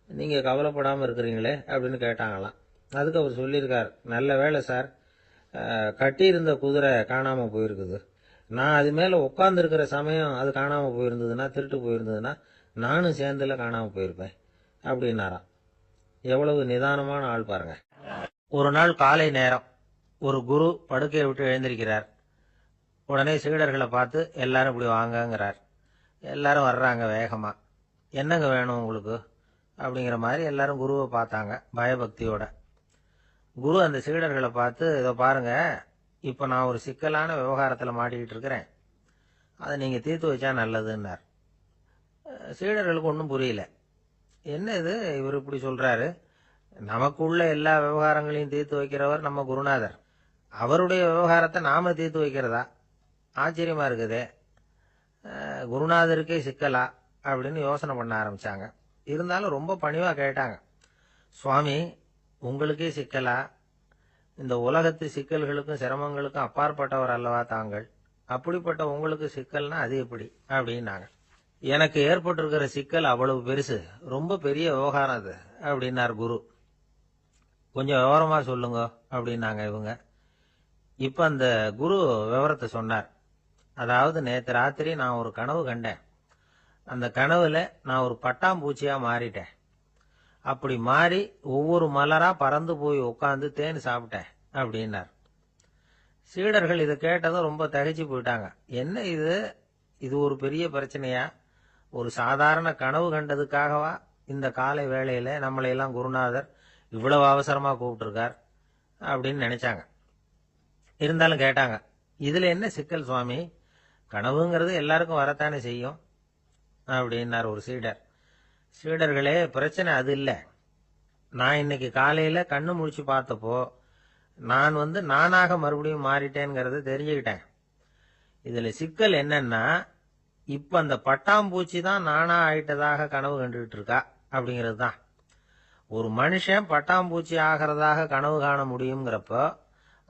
நீங்கள் கவலைப்படாமல் இருக்கிறீங்களே அப்படின்னு கேட்டாங்களாம். அதுக்கு அவர் சொல்லியிருக்கார், நல்ல வேலை சார், கட்டியிருந்த குதிரை காணாமல் போயிருக்குது. நான் அது மேலே உட்காந்துருக்கிற சமயம் அது காணாமல் போயிருந்ததுன்னா, திருட்டு போயிருந்ததுன்னா நானும் சேர்ந்துல காணாமல் போயிருப்பேன் அப்படின்னாராம். எவ்வளவு நிதானமான ஆள் பாருங்க. ஒரு நாள் காலை நேரம் ஒரு குரு படுக்கையை விட்டு எழுந்திருக்கிறார். உடனே சீடர்களை பார்த்து எல்லாரும் இப்படி வாங்கங்கிறார். எல்லாரும் வர்றாங்க வேகமா. என்னங்க வேணும் உங்களுக்கு அப்படிங்கிற மாதிரி எல்லாரும் குருவை பார்த்தாங்க பயபக்தியோட. குரு அந்த சீடர்களை பார்த்து, இதை பாருங்க, இப்போ நான் ஒரு சிக்கலான விவகாரத்தில் மாட்டிக்கிட்டு இருக்கிறேன், அதை நீங்கள் தீர்த்து வச்சா நல்லதுன்னார். சீடர்களுக்கு ஒன்றும் புரியல. என்ன இது, இவர் இப்படி சொல்றாரு, நமக்குள்ள எல்லா விவகாரங்களையும் தீர்த்து வைக்கிறவர் நம்ம குருநாதர், அவருடைய விவகாரத்தை நாம தீர்த்து வைக்கிறதா, ஆச்சரியமா இருக்குதே, குருநாதருக்கே சிக்கலா அப்படின்னு யோசனை பண்ண ஆரம்பிச்சாங்க. இருந்தாலும் ரொம்ப பணிவா கேட்டாங்க, சுவாமி உங்களுக்கே சிக்கலா, இந்த உலகத்து சிக்கல்களுக்கும் சிரமங்களுக்கும் அப்பாற்பட்டவர் அல்லவா தாங்கள், அப்படிப்பட்ட உங்களுக்கு சிக்கல்னா அது எப்படி அப்படின்னாங்க. எனக்கு ஏற்பட்டிருக்கிற சிக்கல் அவ்வளவு பெருசு, ரொம்ப பெரிய விவகாரம் அது அப்படின்னார் குரு. கொஞ்சம் விவரமா சொல்லுங்க அப்படின்னாங்க இவங்க. இப்ப அந்த குரு விவரத்தை சொன்னார். அதாவது நேற்று ராத்திரி நான் ஒரு கனவு கண்டேன். அந்த கனவுல நான் ஒரு பட்டாம்பூச்சியா மாறிட்டேன். அப்படி மாறி ஒவ்வொரு மலரா பறந்து போய் உட்காந்து தேன் சாப்பிட்டேன் அப்படின்னார். சீடர்கள் இதை கேட்டதும் ரொம்ப தகைச்சு போயிட்டாங்க. என்ன இது ஒரு பெரிய பிரச்சனையா, ஒரு சாதாரண கனவு கண்டதுக்காகவா இந்த காலை வேளையில நம்மளையெல்லாம் குருநாதர் இவ்வளவு அவசரமா கூப்பிட்டுருக்கார் அப்படின்னு நினைச்சாங்க. இருந்தாலும் கேட்டாங்க, இதுல என்ன சிக்கல் சுவாமி, கனவுங்கிறது எல்லாருக்கும் வரத்தானே செய்யும் அப்படின்னார் ஒரு சீடர். சீடர்களே, பிரச்சனை அது இல்லை. நான் இன்னைக்கு காலையில கண்ணு முழிச்சு பார்த்தப்போ நான் நானாக மறுபடியும் மாறிட்டேங்கிறத தெரிஞ்சுக்கிட்டேன். இதுல சிக்கல் என்னன்னா, இப்ப அந்த பட்டாம்பூச்சி தான் நானா ஆயிட்டதாக கனவு கண்டுகிட்டு இருக்கா அப்படிங்கிறது தான். ஒரு மனுஷன் பட்டாம்பூச்சி ஆகிறதாக கனவு காண முடியுங்கிறப்போ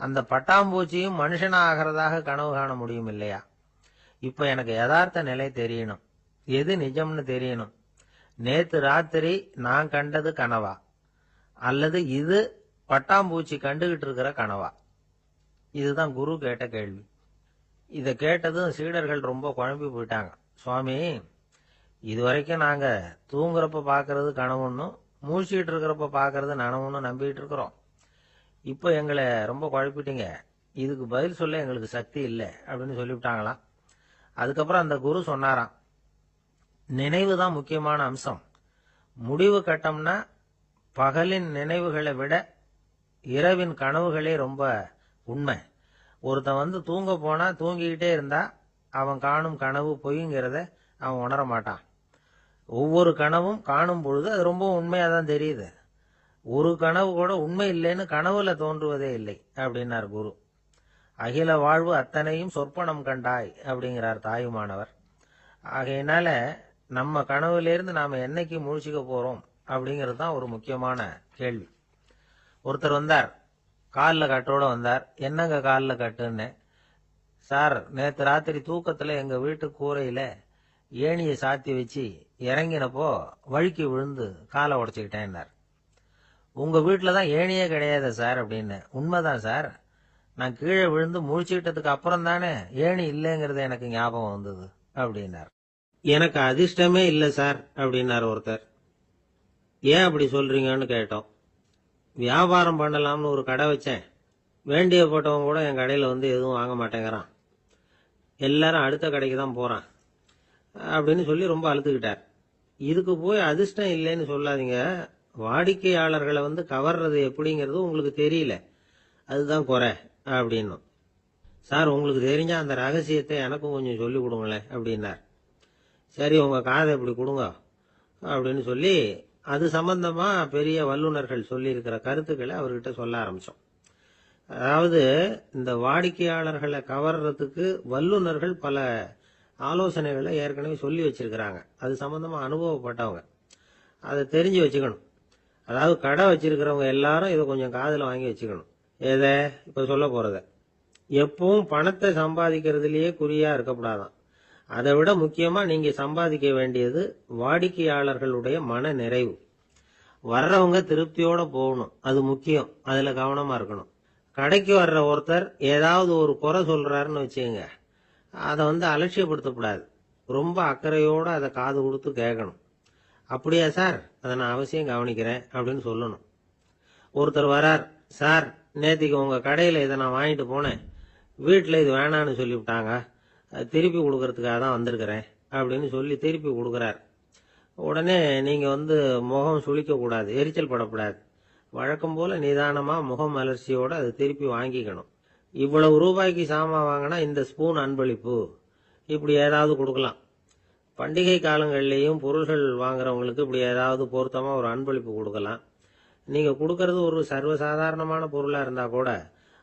அந்த பட்டாம்பூச்சியும் மனுஷனா ஆகிறதாக கனவு காண முடியும் இல்லையா. இப்ப எனக்கு யதார்த்த நிலை தெரியணும், எது நிஜம்னு தெரியணும். நேத்து ராத்திரி நான் கண்டது கனவா, அல்லது இது பட்டாம்பூச்சி கண்டுகிட்டு இருக்கிற கனவா? இதுதான் குரு கேட்ட கேள்வி. இதை கேட்டதும் சீடர்கள் ரொம்ப குழம்பி போயிட்டாங்க. சுவாமி, இதுவரைக்கும் நாங்க தூங்குறப்ப பாக்குறது கனவுன்னும் மூழ்கிட்டு இருக்கிறப்ப பாக்குறது நனவுன்னு நம்பிட்டு இருக்கிறோம். இப்ப எங்களை ரொம்ப குழப்பிட்டீங்க, இதுக்கு பதில் சொல்ல எங்களுக்கு சக்தி இல்லை அப்படின்னு சொல்லிவிட்டாங்களாம். அதுக்கப்புறம் அந்த குரு சொன்னாராம், நினைவு தான் முக்கியமான அம்சம். முடிவு கட்டம்னா பகலின் நினைவுகளை விட இரவின் கனவுகளே ரொம்ப உண்மை. ஒருத்தன் தூங்க போனா தூங்கிக்கிட்டே இருந்தா அவன் காணும் கனவு பொய்ங்கிறத அவன் உணர மாட்டான். ஒவ்வொரு கனவும் காணும் பொழுது அது ரொம்ப உண்மையா தான் தெரியுது. ஒரு கனவு கூட உண்மை இல்லைன்னு கனவுல தோன்றுவதே இல்லை அப்படின்னார் குரு. அகில வாழ்வு அத்தனையும் சொற்பனம் கண்டாய் அப்படிங்கிறார் தாயுமானவர். ஆகையினால நம்ம கனவுலேருந்து நாம என்னைக்கு முழிச்சுக்க போறோம் அப்படிங்கிறது தான் ஒரு முக்கியமான கேள்வி. ஒருத்தர் வந்தார், காலில் கட்டோட வந்தார். என்னங்க காலில் கட்டுன்னு. சார், நேற்று ராத்திரி தூக்கத்துல எங்க வீட்டு கூரையில ஏணியை சாத்தி வச்சு இறங்கினப்போ வழுக்கி விழுந்து காலை உடைச்சுக்கிட்டேன்னார். உங்க வீட்டுல தான் ஏணியே கிடையாது சார் அப்படின்னு. உண்மைதான் சார், நான் கீழே விழுந்து முழிச்சுக்கிட்டதுக்கு அப்புறம் தானே ஏணி இல்லைங்கிறது எனக்கு ஞாபகம் வந்தது அப்படின்னார். எனக்கு அதிர்ஷ்டமே இல்லை சார் அப்படின்னார் ஒருத்தர். ஏன் அப்படி சொல்றீங்கன்னு கேட்டோம். வியாபாரம் பண்ணலாம்னு ஒரு கடை வச்சேன். வேண்டிய போட்டவங்க கூட என் கடையில வந்து எதுவும் வாங்க மாட்டேங்கிறான். எல்லாரும் அடுத்த கடைக்கு தான் போறான் அப்படின்னு சொல்லி ரொம்ப அழுத்துக்கிட்டார். இதுக்கு போய் அதிர்ஷ்டம் இல்லைன்னு சொல்லாதீங்க. வாடிக்கையாளர்களை வந்து கவர்றது எப்படிங்கிறது உங்களுக்கு தெரியல, அதுதான் குறை அப்படின்னும். சார், உங்களுக்கு தெரிஞ்ச அந்த ரகசியத்தை எனக்கும் கொஞ்சம் சொல்லி கொடுங்களேன் அப்படின்னார். சரி, உங்க காதை இப்படி கொடுங்க அப்படின்னு சொல்லி அது சம்பந்தமா பெரிய வல்லுநர்கள் சொல்லி இருக்கிற கருத்துக்களை அவர்கிட்ட சொல்ல ஆரம்பிச்சோம். அதாவது இந்த வாடிக்கையாளர்களை கவர்றதுக்கு வல்லுநர்கள் பல ஆலோசனைகளை ஏற்கனவே சொல்லி வச்சிருக்கிறாங்க. அது சம்பந்தமா அனுபவப்பட்டவங்க, அதை தெரிஞ்சு வச்சுக்கணும். அதாவது கடை வச்சிருக்கிறவங்க எல்லாரும் இதை கொஞ்சம் காதுல வாங்கி வச்சுக்கணும். எதை இப்ப சொல்ல போறத. எப்பவும் பணத்தை சம்பாதிக்கிறதுலயே குறியா இருக்கக்கூடாதான். அதை விட முக்கியமா நீங்க சம்பாதிக்க வேண்டியது வாடிக்கையாளர்களுடைய மன நிறைவு. வர்றவங்க திருப்தியோட போகணும், அது முக்கியம். அதுல கவனமா இருக்கணும். கடைக்கு வர்ற ஒருத்தர் ஏதாவது ஒரு குறை சொல்றாருன்னு வச்சுக்கோங்க, அதை வந்து அலட்சியப்படுத்தக்கூடாது. ரொம்ப அக்கறையோட அதை காது கொடுத்து கேட்கணும். அப்படியா சார், அதை நான் அவசியம் கவனிக்கிறேன் அப்படின்னு சொல்லணும். ஒருத்தர் வரார், சார் நேத்திக்கு உங்க கடையில இதை நான் வாங்கிட்டு போனேன், வீட்டில் இது வேணான்னு சொல்லிவிட்டாங்க, திருப்பி கொடுக்கறதுக்காக தான் வந்திருக்கிறேன் அப்படின்னு சொல்லி திருப்பி கொடுக்குறார். உடனே நீங்க வந்து முகம் சுளிக்க கூடாது, எரிச்சல் படக்கூடாது. வழக்கம் போல நிதானமா முகம் மலர்ச்சியோட அது திருப்பி வாங்கிக்கணும். இவ்வளவு ரூபாய்க்கு சாமான் வாங்கினா இந்த ஸ்பூன் அன்பளிப்பு, இப்படி ஏதாவது கொடுக்கலாம். பண்டிகை காலங்கள்லேயும் பொருள்கள் வாங்குறவங்களுக்கு இப்படி ஏதாவது பொருத்தமா ஒரு அன்பளிப்பு கொடுக்கலாம். நீங்க கொடுக்கறது ஒரு சர்வசாதாரணமான பொருளா இருந்தா கூட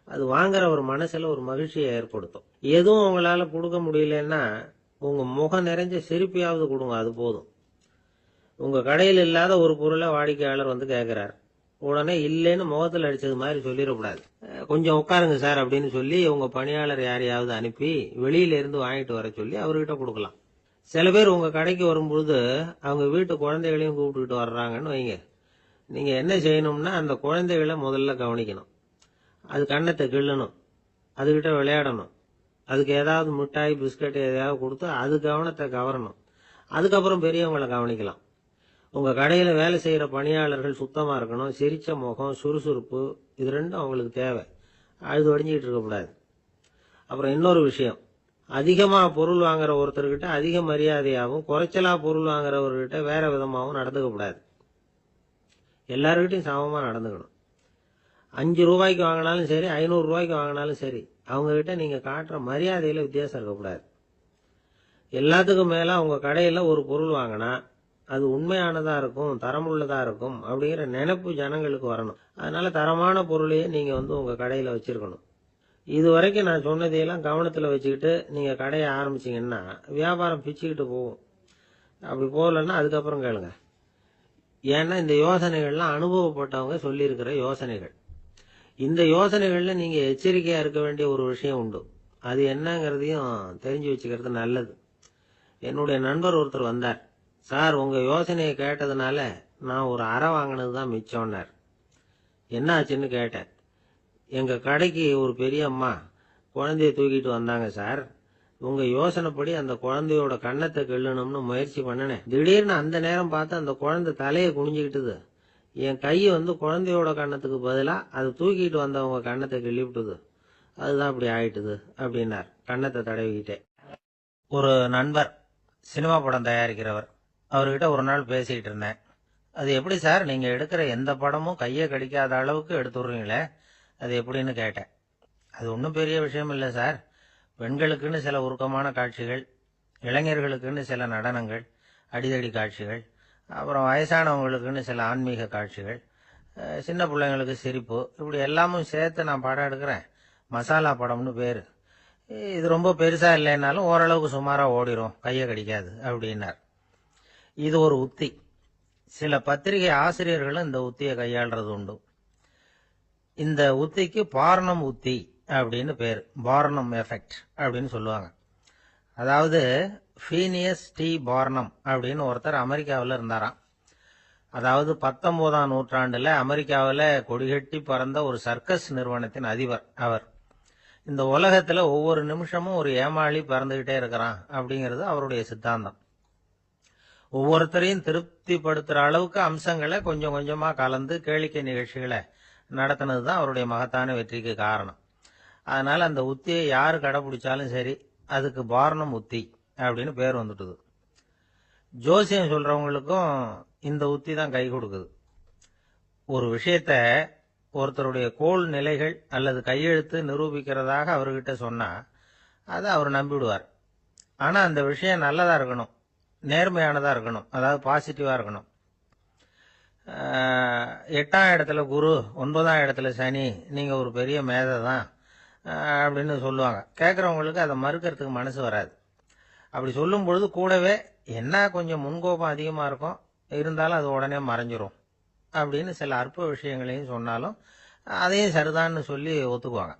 அது வாங்குற ஒரு மனசுல ஒரு மகிழ்ச்சியை ஏற்படுத்தும். எதுவும் உங்களால கொடுக்க முடியலன்னா உங்க முகம் நிறைஞ்ச சிரிப்பையாவது கொடுங்க, அது போதும். உங்க கடையில் இல்லாத ஒரு பொருளை வாடிக்கையாளர் வந்து கேட்கிறார், உடனே இல்லைன்னு முகத்தில் அடிச்சது மாதிரி சொல்லிடக்கூடாது. கொஞ்சம் உட்காருங்க சார் அப்படின்னு சொல்லி உங்க பணியாளர் யாரையாவது அனுப்பி வெளியில இருந்து வாங்கிட்டு வர சொல்லி அவர்கிட்ட கொடுக்கலாம். சில பேர் உங்க கடைக்கு வரும்பொழுது அவங்க வீட்டு குழந்தைகளையும் கூப்பிட்டுக்கிட்டு வர்றாங்கன்னு வைங்க. நீங்க என்ன செய்யணும்னா அந்த குழந்தைகளை முதல்ல கவனிக்கணும். அது கண்ணத்தை கிள்ளணும், அதுகிட்ட விளையாடணும், அதுக்கு ஏதாவது மிட்டாய் பிஸ்கட் எதையாவது கொடுத்து அது கவனத்தை கவரணும். அதுக்கப்புறம் பெரியவங்களை கவனிக்கலாம். உங்க கடையில வேலை செய்யற பணியாளர்கள் சுத்தமா இருக்கணும், சிரிச்ச முகம், சுறுசுறுப்பு, இது ரெண்டும் அவங்களுக்கு தேவை. அழுது வடிஞ்சிக்கிட்டு இருக்கக்கூடாது. அப்புறம் இன்னொரு விஷயம், அதிகமா பொருள் வாங்குற ஒருத்தர்கிட்ட அதிக மரியாதையாகவும் குறைச்சலா பொருள் வாங்குறவர்கிட்ட வேற விதமாகவும் நடந்துக்க கூடாது. எல்லாருக்கிட்டையும் சமமா நடந்துக்கணும். 5 ரூபாய்க்கு வாங்கினாலும் சரி, 500 ரூபாய்க்கு வாங்கினாலும் சரி, அவங்க கிட்ட நீங்க காட்டுற மரியாதையில வித்தியாசம் இருக்கக்கூடாது. எல்லாத்துக்கும் மேல உங்க கடையில ஒரு பொருள் வாங்கினா அது உண்மையானதா இருக்கும், தரமுள்ளதா இருக்கும் அப்படிங்கிற நினைப்பு ஜனங்களுக்கு வரணும். அதனால தரமான பொருளையே நீங்க வந்து உங்க கடையில வச்சிருக்கணும். இது வரைக்கும் நான் சொன்னதையெல்லாம் கவனத்துல வச்சுக்கிட்டு நீங்க கடையை ஆரம்பிச்சீங்கன்னா வியாபாரம் பிச்சுக்கிட்டு போகும். அப்படி போகலன்னா அதுக்கப்புறம் கேளுங்க. ஏன்னா இந்த யோசனைகள்லாம் அனுபவப்பட்டவங்க சொல்லியிருக்கிற யோசனைகள். இந்த யோசனைகள்ல நீங்க எச்சரிக்கையா இருக்க வேண்டிய ஒரு விஷயம் உண்டு. அது என்னங்கிறதையும் தெரிஞ்சு வச்சுக்கிறது நல்லது. என்னுடைய நண்பர் ஒருத்தர் வந்தார். சார், உங்க யோசனையை கேட்டதுனால நான் ஒரு அறை வாங்கினதுதான் மிச்சம்னார். என்ன ஆச்சுன்னு கேட்டேன். எங்க கடைக்கு ஒரு பெரிய அம்மா குழந்தைய தூக்கிட்டு வந்தாங்க சார். உங்க யோசனைப்படி அந்த குழந்தையோட கண்ணத்தை கிள்ளணும்னு முயற்சி பண்ணினேன். திடீர்னு அந்த நேரம் பார்த்து அந்த குழந்தை தலையை குனிஞ்சுக்கிட்டுது. என் கை வந்து குழந்தையோட கண்ணத்துக்கு பதிலா அது தூக்கிட்டு வந்தவங்க கண்ணத்தை கிள்ளி விட்டுது. அதுதான் அப்படி ஆயிட்டுது அப்படின்னார் கண்ணத்தை தடவிக்கிட்டே. ஒரு நண்பர் சினிமா படம் தயாரிக்கிறவர், அவர்கிட்ட ஒரு நாள் பேசிக்கிட்டு இருந்தேன். அது எப்படி சார், நீங்க எடுக்கிற எந்த படமும் கையை கடிக்காத அளவுக்கு எடுத்துடுறீங்களே, அது எப்படின்னு கேட்டேன். அது ஒன்றும் பெரிய விஷயம் இல்லை சார். பெண்களுக்குன்னு சில உருக்கமான காட்சிகள், இளைஞர்களுக்குன்னு சில நடனங்கள், அடிதடி காட்சிகள், அப்புறம் வயசானவங்களுக்குன்னு சில ஆன்மீக காட்சிகள், சின்ன பிள்ளைங்களுக்கு சிரிப்பு, இப்படி எல்லாமும் சேர்த்து நான் படம் எடுக்கிறேன். மசாலா படம்னு பேரு. இது ரொம்ப பெருசா இல்லைன்னாலும் ஓரளவுக்கு சுமாரா ஓடிரும், கையை கடிக்காது அப்படின்னார். இது ஒரு உத்தி. சில பத்திரிகை ஆசிரியர்களும் இந்த உத்தியை கையாளுறது உண்டு. இந்த உத்திக்கு பார்னம் உத்தி அப்படின்னு பேரு. பார்னம் எஃபெக்ட் அப்படின்னு சொல்லுவாங்க. அதாவது ஃபீனியஸ் டி பார்னம் அப்படின்னு ஒருத்தர் அமெரிக்காவில் இருந்தாராம். அதாவது 19ஆம் நூற்றாண்டுல அமெரிக்காவில் கொடிகட்டி பறந்த ஒரு சர்க்கஸ் நிறுவனத்தின் அதிபர் அவர். இந்த உலகத்துல ஒவ்வொரு நிமிஷமும் ஒரு ஏமாளி பறந்துகிட்டே இருக்கிறான் அப்படிங்கிறது அவருடைய சித்தாந்தம். ஒவ்வொருத்தரையும் திருப்திப்படுத்துற அளவுக்கு அம்சங்களை கொஞ்சம் கொஞ்சமா கலந்து கேளிக்கை நிகழ்ச்சிகளை நடத்தினதுதான் அவருடைய மகத்தான வெற்றிக்கு காரணம். அதனால அந்த உத்தியை யாரு கடைபிடிச்சாலும் சரி, அதுக்கு பார்னம் உத்தி அப்படின்னு பேர் வந்துட்டுது. ஜோசியம் சொல்றவங்களுக்கும் இந்த உத்தி தான் கை கொடுக்குது. ஒரு விஷயத்த ஒருத்தருடைய கோள் நிலைகள் அல்லது கையெழுத்து நிரூபிக்கிறதாக அவர்கிட்ட சொன்னா அதை அவர் நம்பிவிடுவார். ஆனா அந்த விஷயம் நல்லதா இருக்கணும், நேர்மையானதா இருக்கணும், அதாவது பாசிட்டிவா இருக்கணும். 8ஆம் இடத்துல குரு, 9ஆம் இடத்துல சனி, நீங்க ஒரு பெரிய மேதை தான் அப்படின்னு சொல்லுவாங்க. கேட்கறவங்களுக்கு அதை மறுக்கிறதுக்கு மனசு வராது. அப்படி சொல்லும் பொழுது கூடவே என்ன கொஞ்சம் முன்கோபம் அதிகமா இருக்கும், இருந்தாலும் அது உடனே மறைஞ்சிரும் அப்படின்னு சில அற்ப விஷயங்களையும் சொன்னாலும் அதையும் சரிதான்னு சொல்லி ஒத்துக்குவாங்க.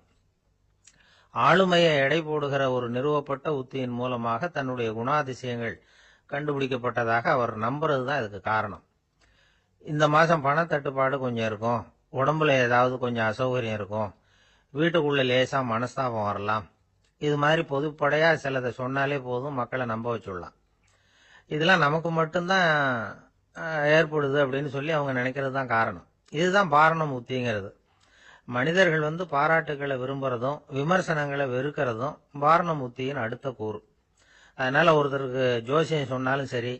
ஆளுமையை எடை போடுகிற ஒரு நிறுவப்பட்ட உத்தியின் மூலமாக தன்னுடைய குணாதிசயங்கள் கண்டுபிடிக்கப்பட்டதாக அவர் நம்புறதுதான் இதுக்கு காரணம். இந்த மாசம் பணத்தட்டுப்பாடு கொஞ்சம் இருக்கும், உடம்புல ஏதாவது கொஞ்சம் அசௌகரியம் இருக்கும், வீட்டுக்குள்ள லேசா மனஸ்தாபம் வரலாம், இது மாதிரி பொதுப்படையா சிலதை சொன்னாலே போதும், மக்களை நம்ப வச்சுடலாம். இதெல்லாம் நமக்கு மட்டும்தான் ஏற்படுது அப்படின்னு சொல்லி அவங்க நினைக்கிறது தான் காரணம். இதுதான் பார்னம் உத்திங்கிறது. மனிதர்கள் பாராட்டுகளை விரும்புறதும் விமர்சனங்களை வெறுக்கிறதும் பார்னம் உத்தியின் அடுத்த கூறு. அதனால ஒருத்தருக்கு ஜோசியம் சொன்னாலும் சரி,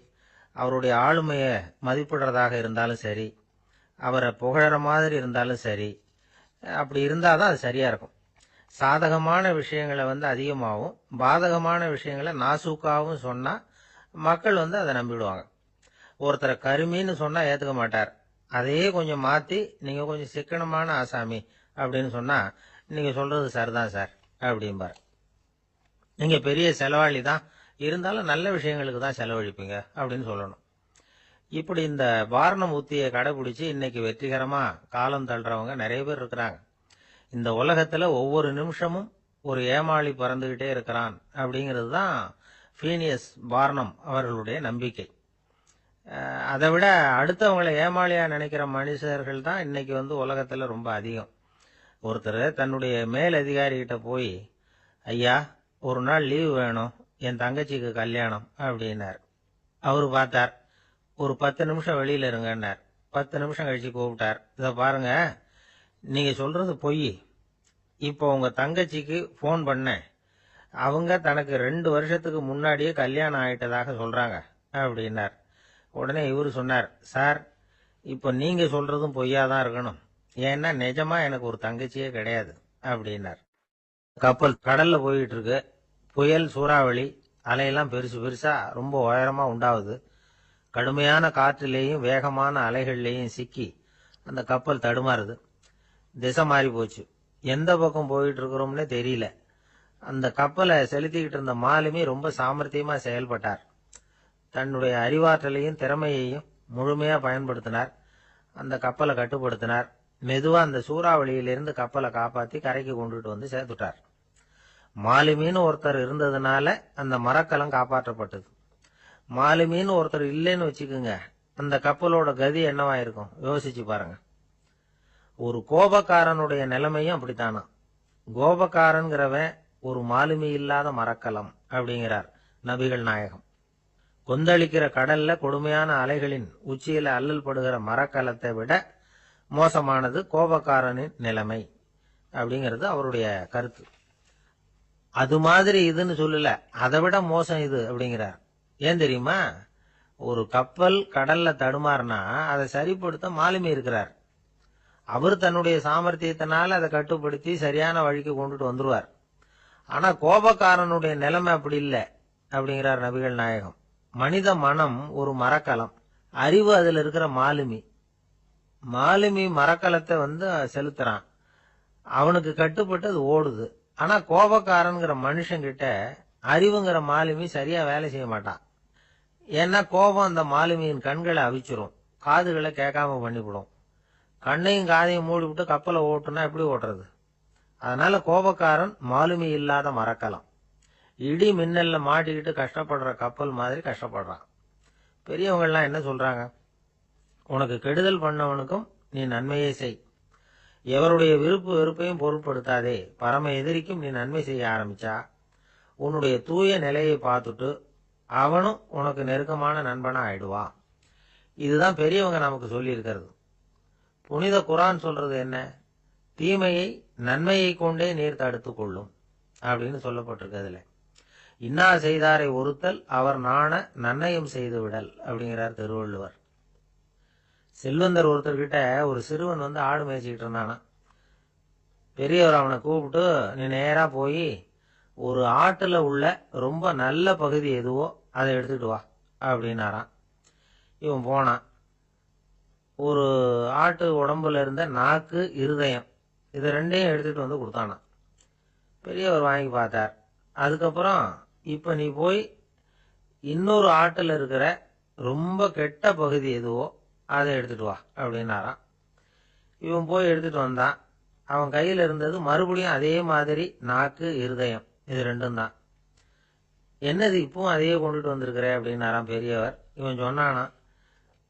அவருடைய ஆளுமையை மதிப்பிடுறதாக இருந்தாலும் சரி, அவரை புகழற மாதிரி இருந்தாலும் சரி, அப்படி இருந்தாதான் அது சரியா இருக்கும். சாதகமான விஷயங்களை அதிகமாகவும் பாதகமான விஷயங்களை நாசூக்காவும் சொன்னா மக்கள் அதை நம்பிடுவாங்க. ஒருத்தரை கருமின்னு சொன்னா ஏத்துக்க மாட்டார். அதையே கொஞ்சம் மாத்தி நீங்க கொஞ்சம் சிக்கனமான ஆசாமி அப்படின்னு சொன்னா நீங்க சொல்றது சரிதான் சார் அப்படிம்பார். நீங்க பெரிய செலவாளி தான், இருந்தாலும் நல்ல விஷயங்களுக்கு தான் செலவழிப்பீங்க அப்படின்னு சொல்லணும். இப்படி இந்த பார்னம் உத்தியை கடைபிடிச்சு இன்னைக்கு வெற்றிகரமா காலம் தள்ளுறவங்க நிறைய பேர் இருக்கிறாங்க. இந்த உலகத்துல ஒவ்வொரு நிமிஷமும் ஒரு ஏமாளி பறந்துகிட்டே இருக்கிறான் அப்படிங்கிறது தான் ஃபீனியஸ் பார்னம் அவர்களுடைய நம்பிக்கை. அதை விட அடுத்தவங்களை ஏமாளியா நினைக்கிற மனுஷர்கள் தான் இன்னைக்கு உலகத்துல ரொம்ப அதிகம். ஒருத்தர் தன்னுடைய மேல் அதிகாரிகிட்ட போய், ஐயா ஒரு நாள் லீவு வேணும், என் தங்கச்சிக்கு கல்யாணம் அப்படின்னார். அவரு பார்த்தார், ஒரு 10 நிமிஷம் வெளியில இருங்கன்னார். 10 நிமிஷம் கழிச்சு கூப்பிட்டார். இத பாருங்க, நீங்க சொல்றது பொய். இப்போ உங்க தங்கச்சிக்கு போன் பண்ணேன், அவங்க தனக்கு 2 வருஷத்துக்கு முன்னாடியே கல்யாணம் ஆயிட்டதாக சொல்றாங்க அப்படின்னார். உடனே இவரு சொன்னார், சார் இப்ப நீங்க சொல்றதும் பொய்யாதான் இருக்கணும், ஏன்னா நிஜமா எனக்கு ஒரு தங்கச்சியே கிடையாது அப்படின்னார். கப்பல் கடல்ல போயிட்டு இருக்கு. புயல், சூறாவளி, அலையெல்லாம் பெருசு பெருசா ரொம்ப உயரமா உண்டாகுது. கடுமையான காற்றிலேயும் வேகமான அலைகள்லேயும் சிக்கி அந்த கப்பல் தடுமாறுது. திசை மாறி போச்சு. எந்த பக்கம் போயிட்டு இருக்கிறோம்னே தெரியல. அந்த கப்பலை செலுத்திக்கிட்டு இருந்த மாலுமி ரொம்ப சாமர்த்தியமா செயல்பட்டார். தன்னுடைய அறிவாற்றலையும் திறமையையும் முழுமையா பயன்படுத்தினார். அந்த கப்பலை கட்டுப்படுத்தினார். மெதுவா அந்த சூறாவளியிலிருந்து கப்பலை காப்பாத்தி கரைக்கு கொண்டுட்டு சேர்த்துட்டார். மாலுமின்னு ஒருத்தர் இருந்ததுனால அந்த மரக்கலம் காப்பாற்றப்பட்டது. மாலுமின்னு ஒருத்தர் இல்லைன்னு வச்சுக்குங்க, அந்த கப்பலோட கதி என்னவா இருக்கும் யோசிச்சு பாருங்க. ஒரு கோபக்காரனுடைய நிலைமையும் அப்படித்தானா. கோபக்காரன்கிறவன் ஒரு மாலுமி இல்லாத மரக்கலம் அப்படிங்கிறார் நபிகள் நாயகம். கொந்தளிக்கிற கடல்ல கொடுமையான அலைகளின் உச்சியில அல்லல் படுகிற மரக்கலத்தை விட மோசமானது கோபக்காரனின் நிலைமை அப்படிங்கிறது அவருடைய கருத்து. அது மாதிரி இதுன்னு சொல்லல, அதை விட மோசம் இது அப்படிங்கிறார். ஏன் தெரியுமா? ஒரு கப்பல் கடல்ல தடுமாறினா அதை சரிப்படுத்த மாலுமி இருக்கிறார். அவர் தன்னுடைய சாமர்த்தியத்தினால அதை கட்டுப்படுத்தி சரியான வழிக்கு கொண்டுட்டு வந்துருவார். ஆனா கோபக்காரனுடைய நிலைமை அப்படி இல்லை அப்படிங்கிறார் நபிகள் நாயகம். மனித மனம் ஒரு மரக்கலம், அறிவு அதுல இருக்கிற மாலுமி. மாலுமி மரக்கலத்தை செலுத்துறான். அவனுக்கு கட்டுப்பட்டு அது ஓடுது. ஆனா கோபக்காரன்கிற மனுஷங்கிட்ட அறிவுங்கிற மாலுமி சரியா வேலை செய்ய மாட்டான். ஏன்னா கோபம் அந்த மாலுமியின் கண்களை அவிச்சிரும், காதுகளை கேட்காம பண்ணிவிடும். கண்ணையும் காதையும் மூடிவிட்டு கப்பலை ஓட்டுனா எப்படி ஓட்டுறது? அதனால கோபக்காரன் மாலுமி இல்லாத மரக்கலம். இடி மின்னல்ல மாட்டிக்கிட்டு கஷ்டப்படுற கப்பல் மாதிரி கஷ்டப்படுறான். பெரியவங்கள்லாம் என்ன சொல்றாங்க? உனக்கு கெடுதல் பண்ணவனுக்கும் நீ நன்மையை செய், எவருடைய விருப்பு வெறுப்பையும் பொருட்படுத்தாதே. பரம எதிரிக்கும் நீ நன்மை செய்ய ஆரம்பிச்சா உன்னுடைய தூய நிலையை பார்த்துட்டு அவனும் உனக்கு நெருக்கமான நண்பனா ஆயிடுவான். இதுதான் பெரியவங்க நமக்கு சொல்லி இருக்கிறது. புனித குரான் சொல்றது என்ன? தீமையை நன்மையை கொண்டே நீர் தடுத்து கொள்ளும் அப்படின்னு சொல்லப்பட்டிருக்கிறதுல. இன்னா செய்தாரை ஒருத்தல் அவர் நாண நன்னயம் செய்து விடல் அப்படிங்கிறார் திருவள்ளுவர். செல்வந்தர் ஒருத்தர்கிட்ட ஒரு சிறுவன் ஆடு மேய்ச்சிக்கிட்டு இருந்தானா. பெரியவர் அவனை கூப்பிட்டு, நீ நேரா போய் ஒரு ஆட்டுல உள்ள ரொம்ப நல்ல பகுதி எதுவோ அதை எடுத்துட்டு வா அப்படின்னாரான். இவன் போனான். ஒரு ஆட்டு உடம்புல இருந்த நாக்கு, இருதயம், இது ரெண்டையும் எடுத்துட்டு கொடுத்தானான். பெரியவர் வாங்கி பார்த்தார். அதுக்கப்புறம் இப்ப நீ போய் இன்னொரு ஆட்டுல இருக்கிற ரொம்ப கெட்ட பகுதி எதுவோ அதை எடுத்துட்டு வா அப்படின்னாரான். இவன் போய் எடுத்துட்டு வந்தான். அவன் கையில இருந்தது மறுபடியும் அதே மாதிரி நாக்கு, இருதயம், இது ரெண்டும் தான். என்னது இப்பவும் அதையே கொண்டுட்டு வந்திருக்கிற அப்படின்னாராம் பெரியவர். இவன் சொன்னானா,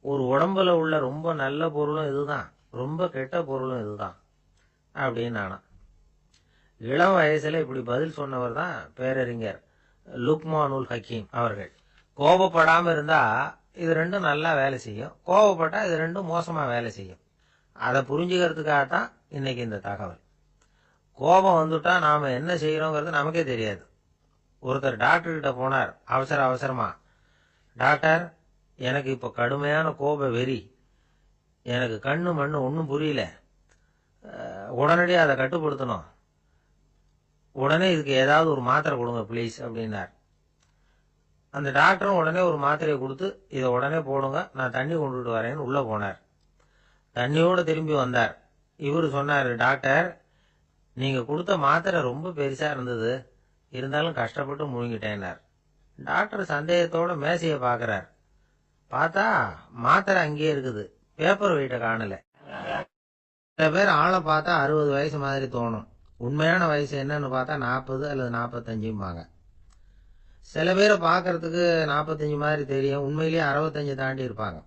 ஒரு உடம்புல உள்ள ரொம்ப நல்ல பொருளும் இதுதான், ரொம்ப கெட்ட பொருளும் இதுதான் அப்படின்னானா. இளம் வயசுல இப்படி பதில் சொன்னவர் தான் பேரறிஞர் லுக்மானுல் ஹக்கீம் அவர்கள். கோபப்படாம இருந்தா இது ரெண்டும் நல்லா வேலை செய்யும், கோபப்பட்டா இது ரெண்டும் மோசமா வேலை செய்யும். அதை புரிஞ்சுக்கிறதுக்காகத்தான் இன்னைக்கு இந்த தகவல். கோபம் வந்துட்டா நாம என்ன செய்யறோங்கிறது நமக்கே தெரியாது. ஒருத்தர் டாக்டர் கிட்ட போனார் அவசரமா. டாக்டர், எனக்கு இப்ப கடுமையான கோப வெறி, எனக்கு கண்ணு மண்ணு ஒன்னும் புரியல, உடனடியாக அதை கட்டுப்படுத்தணும், உடனே இதுக்கு ஏதாவது ஒரு மாத்திரை கொடுங்க ப்ளீஸ் அப்படின்னார். அந்த டாக்டரும் உடனே ஒரு மாத்திரையை கொடுத்து, இதை உடனே போடுங்க, நான் தண்ணி கொண்டுட்டு வரேன்னு உள்ள போனார். தண்ணியோட திரும்பி வந்தார். இவரு சொன்னார், டாக்டர், நீங்க கொடுத்த மாத்திரை ரொம்ப பெருசா இருந்தது, இருந்தாலும் கஷ்டப்பட்டு முழுங்கிட்டேன்னார். டாக்டர் சந்தேகத்தோட மேசையை பாக்குறார். பார்த்தா மாத்திரை அங்கேயே இருக்குது, பேப்பர் வெயிட்ட காணல. சில பேர் ஆளை பார்த்தா 60 வயசு மாதிரி தோணும், உண்மையான வயசு என்னன்னு பார்த்தா 40 அல்லது 45. சில பேரை பார்க்கறதுக்கு 45 மாதிரி தெரியும், உண்மையிலேயே 65 தாண்டி இருப்பாங்க.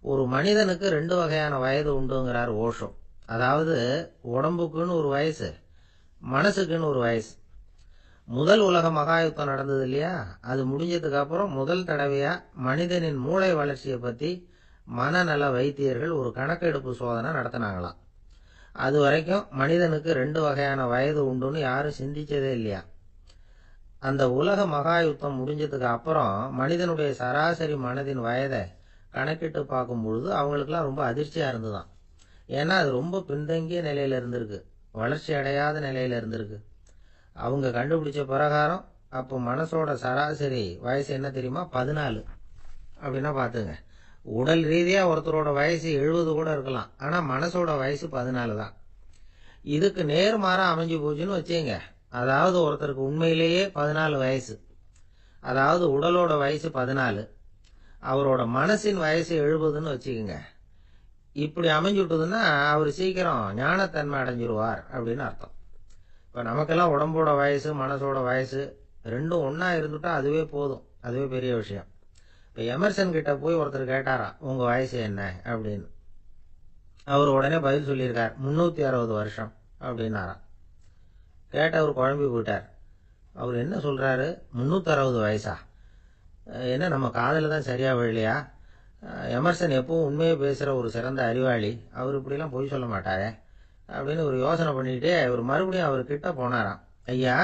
ஒரு மனிதனுக்கு 2 வகையான வயது உண்டுங்கிறார் ஓஷோ. அதாவது உடம்புக்குன்னு ஒரு வயசு, மனசுக்குன்னு ஒரு வயசு. முதல் உலக மகாயுத்தம் நடந்தது இல்லையா, அது முடிஞ்சதுக்கு அப்புறம் முதல் தடவையா மனிதனின் மூளை வளர்ச்சியை பத்தி மனநல வைத்தியர்கள் ஒரு கணக்கெடுப்பு சோதனை நடத்தினாங்களாம். அது வரைக்கும் மனிதனுக்கு 2 வகையான வயது உண்டுன்னு யாரும் சிந்திச்சதே இல்லையா. அந்த உலக மகாயுத்தம் முடிஞ்சதுக்கு அப்புறம் மனிதனுடைய சராசரி மனதின் வயதை கணக்கிட்டு பார்க்கும் பொழுது அவங்களுக்குலாம் ரொம்ப அதிர்ச்சியா இருந்துதான். ஏன்னா அது ரொம்ப பின்தங்கிய நிலையில இருந்திருக்கு, வளர்ச்சி அடையாத நிலையில இருந்திருக்கு. அவங்க கண்டுபிடிச்ச பிரகாரம் அப்போ மனசோட சராசரி வயசு என்ன தெரியுமா? 14. அப்படின்னா பாத்துங்க, உடல் ரீதியா ஒருத்தரோட வயசு 70 கூட இருக்கலாம், ஆனா மனசோட வயசு 14 தான். இதுக்கு நேர்மாறா அமைஞ்சு போச்சுன்னு வச்சுங்க. அதாவது ஒருத்தருக்கு உண்மையிலேயே 14 வயசு, அதாவது உடலோட வயசு 14, அவரோட மனசின் வயசு 70ன்னு வச்சுக்கோங்க. இப்படி அமைஞ்சுட்டுதுன்னா அவர் சீக்கிரம் ஞானத்தன்மை அடைஞ்சிருவார் அப்படின்னு அர்த்தம். இப்ப நமக்கெல்லாம் உடம்போட வயசு மனசோட வயசு ரெண்டும் ஒன்னா இருந்துட்டா அதுவே போதும், அதுவே பெரிய விஷயம். இப்ப எமர்சன் கிட்ட போய் ஒருத்தர் கேட்டாராம், உங்க வயசு என்ன அப்படின்னு. அவர் உடனே பதில் சொல்லியிருக்கார், 360 வருஷம் அப்படின்னாராம். கேட்டவர் குழம்பி போயிட்டார். அவர் என்ன சொல்றாரு, 360 வயசா? என்ன நம்ம காதல தான் சரியா விழலையா? எமர்சன் எப்பவும் உண்மையை பேசுற ஒரு சிறந்த அறிவாளி, அவர் இப்படிலாம் பொய் சொல்ல மாட்டாரே அப்படின்னு ஒரு யோசனை பண்ணிட்டு ஒரு மறுபடியும் அவர் கிட்ட போனாராம். ஐயா,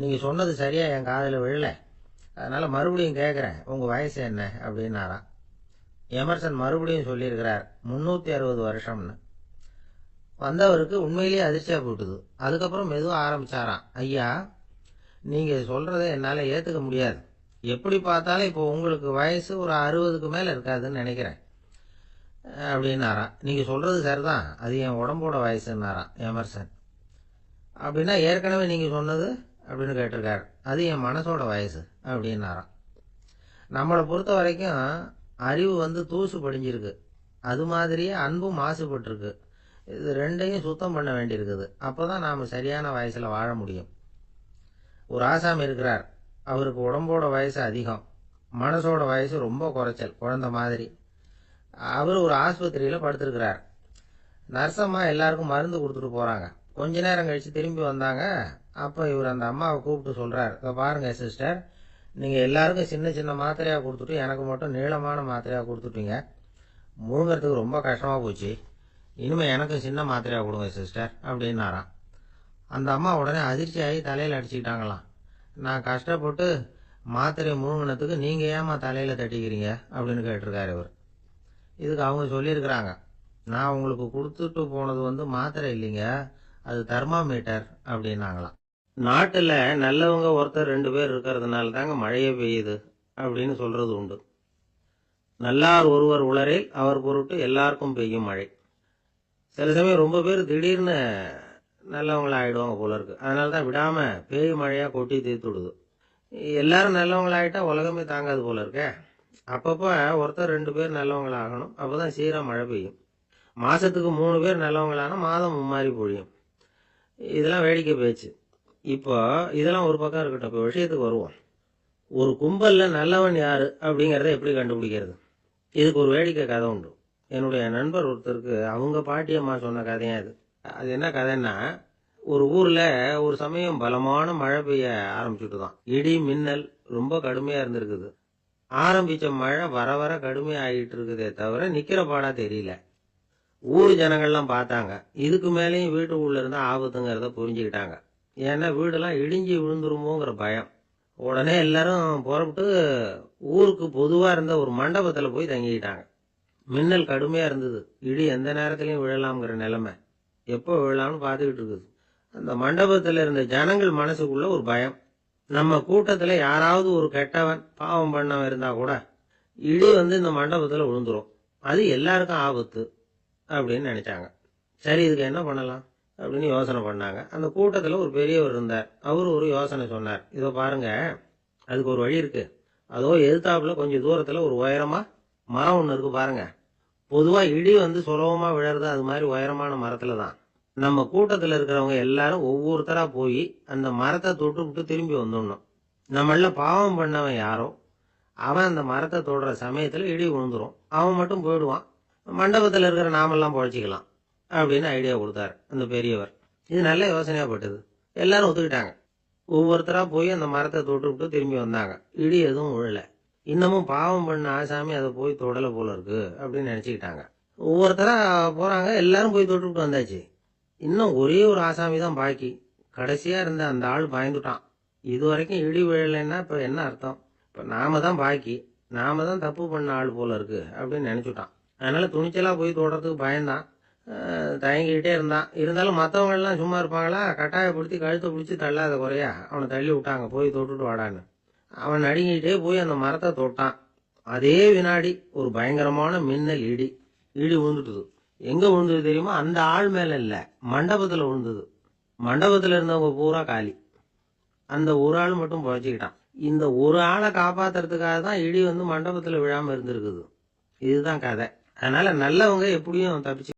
நீங்க சொன்னது சரியா என் காதல விழல, அதனால மறுபடியும் கேட்கிறேன், உங்க வயசு என்ன அப்படின்னாராம். எமர்சன் மறுபடியும் சொல்லியிருக்கிறார், 360 வருஷம்னு. வந்தவருக்கு உண்மையிலேயே அதிர்ச்சியா போட்டுது. அதுக்கப்புறம் மெதுவா ஆரம்பிச்சாராம், ஐயா, நீங்க சொல்றதை என்னால ஏத்துக்க முடியாது. எப்படி பார்த்தாலும் இப்போ உங்களுக்கு வயசு ஒரு 60க்கு மேல இருக்காதுன்னு நினைக்கிறேன். அப்படின்னாராம். நீங்கள் சொல்கிறது சரிதான், அது என் உடம்போட வயசுன்னாராம் எமர்சன். அப்படின்னா ஏற்கனவே நீங்கள் சொன்னது அப்படின்னு கேட்டிருக்காரு, அது என் மனசோட வயசு அப்படின்னாராம். நம்மளை பொறுத்த வரைக்கும் அறிவு தூசு படிஞ்சிருக்கு, அது மாதிரியே அன்பும் மாசுபட்டிருக்கு. இது ரெண்டையும் சுத்தம் பண்ண வேண்டியிருக்குது. அப்போ தான் நாம் சரியான வயசில் வாழ முடியும். ஒரு ஆசாமி இருக்கிறார், அவருக்கு உடம்போட வயசு அதிகம், மனசோட வயசு ரொம்ப குறைச்சல், குழந்தை மாதிரி. அவர் ஒரு ஆஸ்பத்திரியில் படுத்திருக்கிறார். நர்சம்மா எல்லாருக்கும் மருந்து கொடுத்துட்டு போகிறாங்க. கொஞ்ச நேரம் கழித்து திரும்பி வந்தாங்க. அப்போ இவர் அந்த அம்மாவை கூப்பிட்டு சொல்கிறார், இப்போ பாருங்கள் சிஸ்டர், நீங்கள் எல்லாருக்கும் சின்ன சின்ன மாத்திரையாக கொடுத்துட்டு எனக்கு மட்டும் நீளமான மாத்திரையாக கொடுத்துட்டீங்க. முழுங்கிறதுக்கு ரொம்ப கஷ்டமாக போச்சு. இனிமேல் எனக்கும் சின்ன மாத்திரையாக கொடுங்க சிஸ்டர் அப்படின்னாராம். அந்த அம்மா உடனே அதிர்ச்சி ஆகி தலையில் அடிச்சுக்கிட்டாங்களாம். நான் கஷ்டப்பட்டு மாத்திரையை முழுங்கினதுக்கு நீங்கள் ஏமா தலையில் தட்டிக்கிறீங்க அப்படின்னு கேட்டிருக்காரு இவர். இதுக்கு அவங்க சொல்லியிருக்கிறாங்க, நான் உங்களுக்கு கொடுத்துட்டு போனது மாத்திரை இல்லைங்க, அது தெர்மாமீட்டர் அப்படின்னாங்களாம். நாட்டில் நல்லவங்க ஒருத்தர் 2 பேர் இருக்கிறதுனால தாங்க மழையே பெய்யுது அப்படின்னு சொல்கிறது உண்டு. நல்லார் ஒருவர் உளரேல் அவர் பொருட்டு எல்லாருக்கும் பெய்யும் மழை. சில சமயம் ரொம்ப பேர் திடீர்னு நல்லவங்களா ஆகிடுவாங்க போல இருக்கு. அதனால தான் விடாமல் பேய் மழையாக கொட்டி தீர்த்து விடுது. எல்லாரும் நல்லவங்களாயிட்டா உலகமே தாங்காது போல இருக்கே. அப்பப்போ ஒருத்தர் 2 பேர் நல்லவங்களாகணும், அப்போ தான் சீராக மழை பெய்யும். மாதத்துக்கு 3 பேர் நல்லவங்களானா மாதம் மும்மாரி பொழியும். இதெல்லாம் வேடிக்கை பேச்சு. இப்போ இதெல்லாம் ஒரு பக்கம் இருக்கட்டும், இப்போ விஷயத்துக்கு வருவோம். ஒரு கும்பலில் நல்லவன் யார் அப்படிங்கிறத எப்படி கண்டுபிடிக்கிறது? இதுக்கு ஒரு வேடிக்கை கதை உண்டு. என்னுடைய நண்பர் ஒருத்தருக்கு அவங்க பாட்டியம்மா சொன்ன கதையா இது. அது என்ன கதைன்னா, ஒரு ஊரில் ஒரு சமயம் பலமான மழை பெய்ய ஆரம்பிச்சுட்டு தான். இடி மின்னல் ரொம்ப கடுமையாக இருந்திருக்குது. ஆரம்பித்த மழை வர வர கடுமையாகிட்டு இருக்குதே தவிர நிற்கிற பாடா தெரியல. ஊர் ஜனங்கள்லாம் பார்த்தாங்க. இதுக்கு மேலேயும் வீட்டுக்குள்ளே இருந்தால் ஆபத்துங்கிறத புரிஞ்சுக்கிட்டாங்க. ஏன்னா வீடெல்லாம் இடிஞ்சு விழுந்துருமோங்கிற பயம். உடனே எல்லாரும் புறப்பட்டு ஊருக்கு பொதுவாக இருந்த ஒரு மண்டபத்தில் போய் தங்கிக்கிட்டாங்க. மின்னல் கடுமையாக இருந்தது, இடி எந்த நேரத்துலையும் விழலாம்ங்கிற நிலைமை. எப்போ விழலாம்னு பார்த்துக்கிட்டு இருக்குது. அந்த மண்டபத்தில் இருந்த ஜனங்கள் மனசுக்குள்ள ஒரு பயம், நம்ம கூட்டத்தில் யாராவது ஒரு கெட்டவன் பாவம் பண்ணவன் இருந்தால் கூட இடி இந்த மண்டபத்தில் விழுந்துரும், அது எல்லாருக்கும் ஆபத்து அப்படின்னு நினைச்சாங்க. சரி, இதுக்கு என்ன பண்ணலாம் அப்படின்னு யோசனை பண்ணாங்க. அந்த கூட்டத்தில் ஒரு பெரியவர் இருந்தார். அவர் ஒரு யோசனை சொன்னார். இதோ பாருங்க, அதுக்கு ஒரு வழி இருக்கு. அதோ எதிர்த்தாப்புல கொஞ்சம் தூரத்தில் ஒரு உயரமா மரம் ஒன்று இருக்கு பாருங்க. பொதுவாக இடி சுலபமா விழறது அது மாதிரி உயரமான மரத்துல தான். நம்ம கூட்டத்தில் இருக்கிறவங்க எல்லாரும் ஒவ்வொருத்தரா போய் அந்த மரத்தை தொட்டு விட்டு திரும்பி வந்துடணும். நம்மள பாவம் பண்ணவன் யாரோ அவன் அந்த மரத்தை தொடுற சமயத்தில் இடி விழுந்துரும், அவன் மட்டும் போயிடுவான், மண்டபத்தில் இருக்கிற நாமெல்லாம் பொழைச்சிக்கலாம் அப்படின்னு ஐடியா கொடுத்தாரு அந்த பெரியவர். இது நல்ல யோசனையா பட்டது. எல்லாரும் ஒத்துக்கிட்டாங்க. ஒவ்வொருத்தரா போய் அந்த மரத்தை தொட்டு விட்டு திரும்பி வந்தாங்க. இடி எதுவும் விழல. இன்னமும் பாவம் பண்ண ஆசாமி அதை போய் தொடலை போல இருக்கு அப்படின்னு நினைச்சுக்கிட்டாங்க. ஒவ்வொருத்தரா போறாங்க, எல்லாரும் போய் தொட்டு விட்டு வந்தாச்சு. இன்னும் ஒரே ஒரு ஆசாமி தான் பாக்கி. கடைசியா இருந்த அந்த ஆள் பயந்துட்டான். இது வரைக்கும் இடி விழலைன்னா இப்ப என்ன அர்த்தம்? இப்ப நாம தான் பாக்கி, நாம தான் தப்பு பண்ண ஆள் போல இருக்கு அப்படின்னு நினைச்சுட்டான். அதனால துணிச்சலா போய் தொடறதுக்கு பயந்தான், தயங்கிக்கிட்டே இருந்தான். இருந்தாலும் மற்றவங்க எல்லாம் சும்மா இருப்பாங்களா? கட்டாயப்படுத்தி கழுத்தை பிடிச்சி தள்ளாத குறையா அவனை தள்ளி விட்டாங்க, போய் தொட்டுட்டு வாடான்னு. அவன் நடுங்கிட்டே போய் அந்த மரத்தை தொட்டான். அதே வினாடி ஒரு பயங்கரமான மின்னல் இடி விழுந்துட்டுது. எங்க விழுந்தது தெரியுமா? அந்த ஆள் மேல இல்ல, மண்டபத்துல விழுந்தது. மண்டபத்துல இருந்தவங்க பூரா காலி. அந்த ஒரு ஆள் மட்டும் புழைச்சிக்கிட்டான். இந்த ஒரு ஆளை காப்பாத்துறதுக்காக தான் இடி மண்டபத்துல விழாம இருந்திருக்குது. இதுதான் கதை. அதனால நல்லவங்க எப்படியும் தப்பிச்சு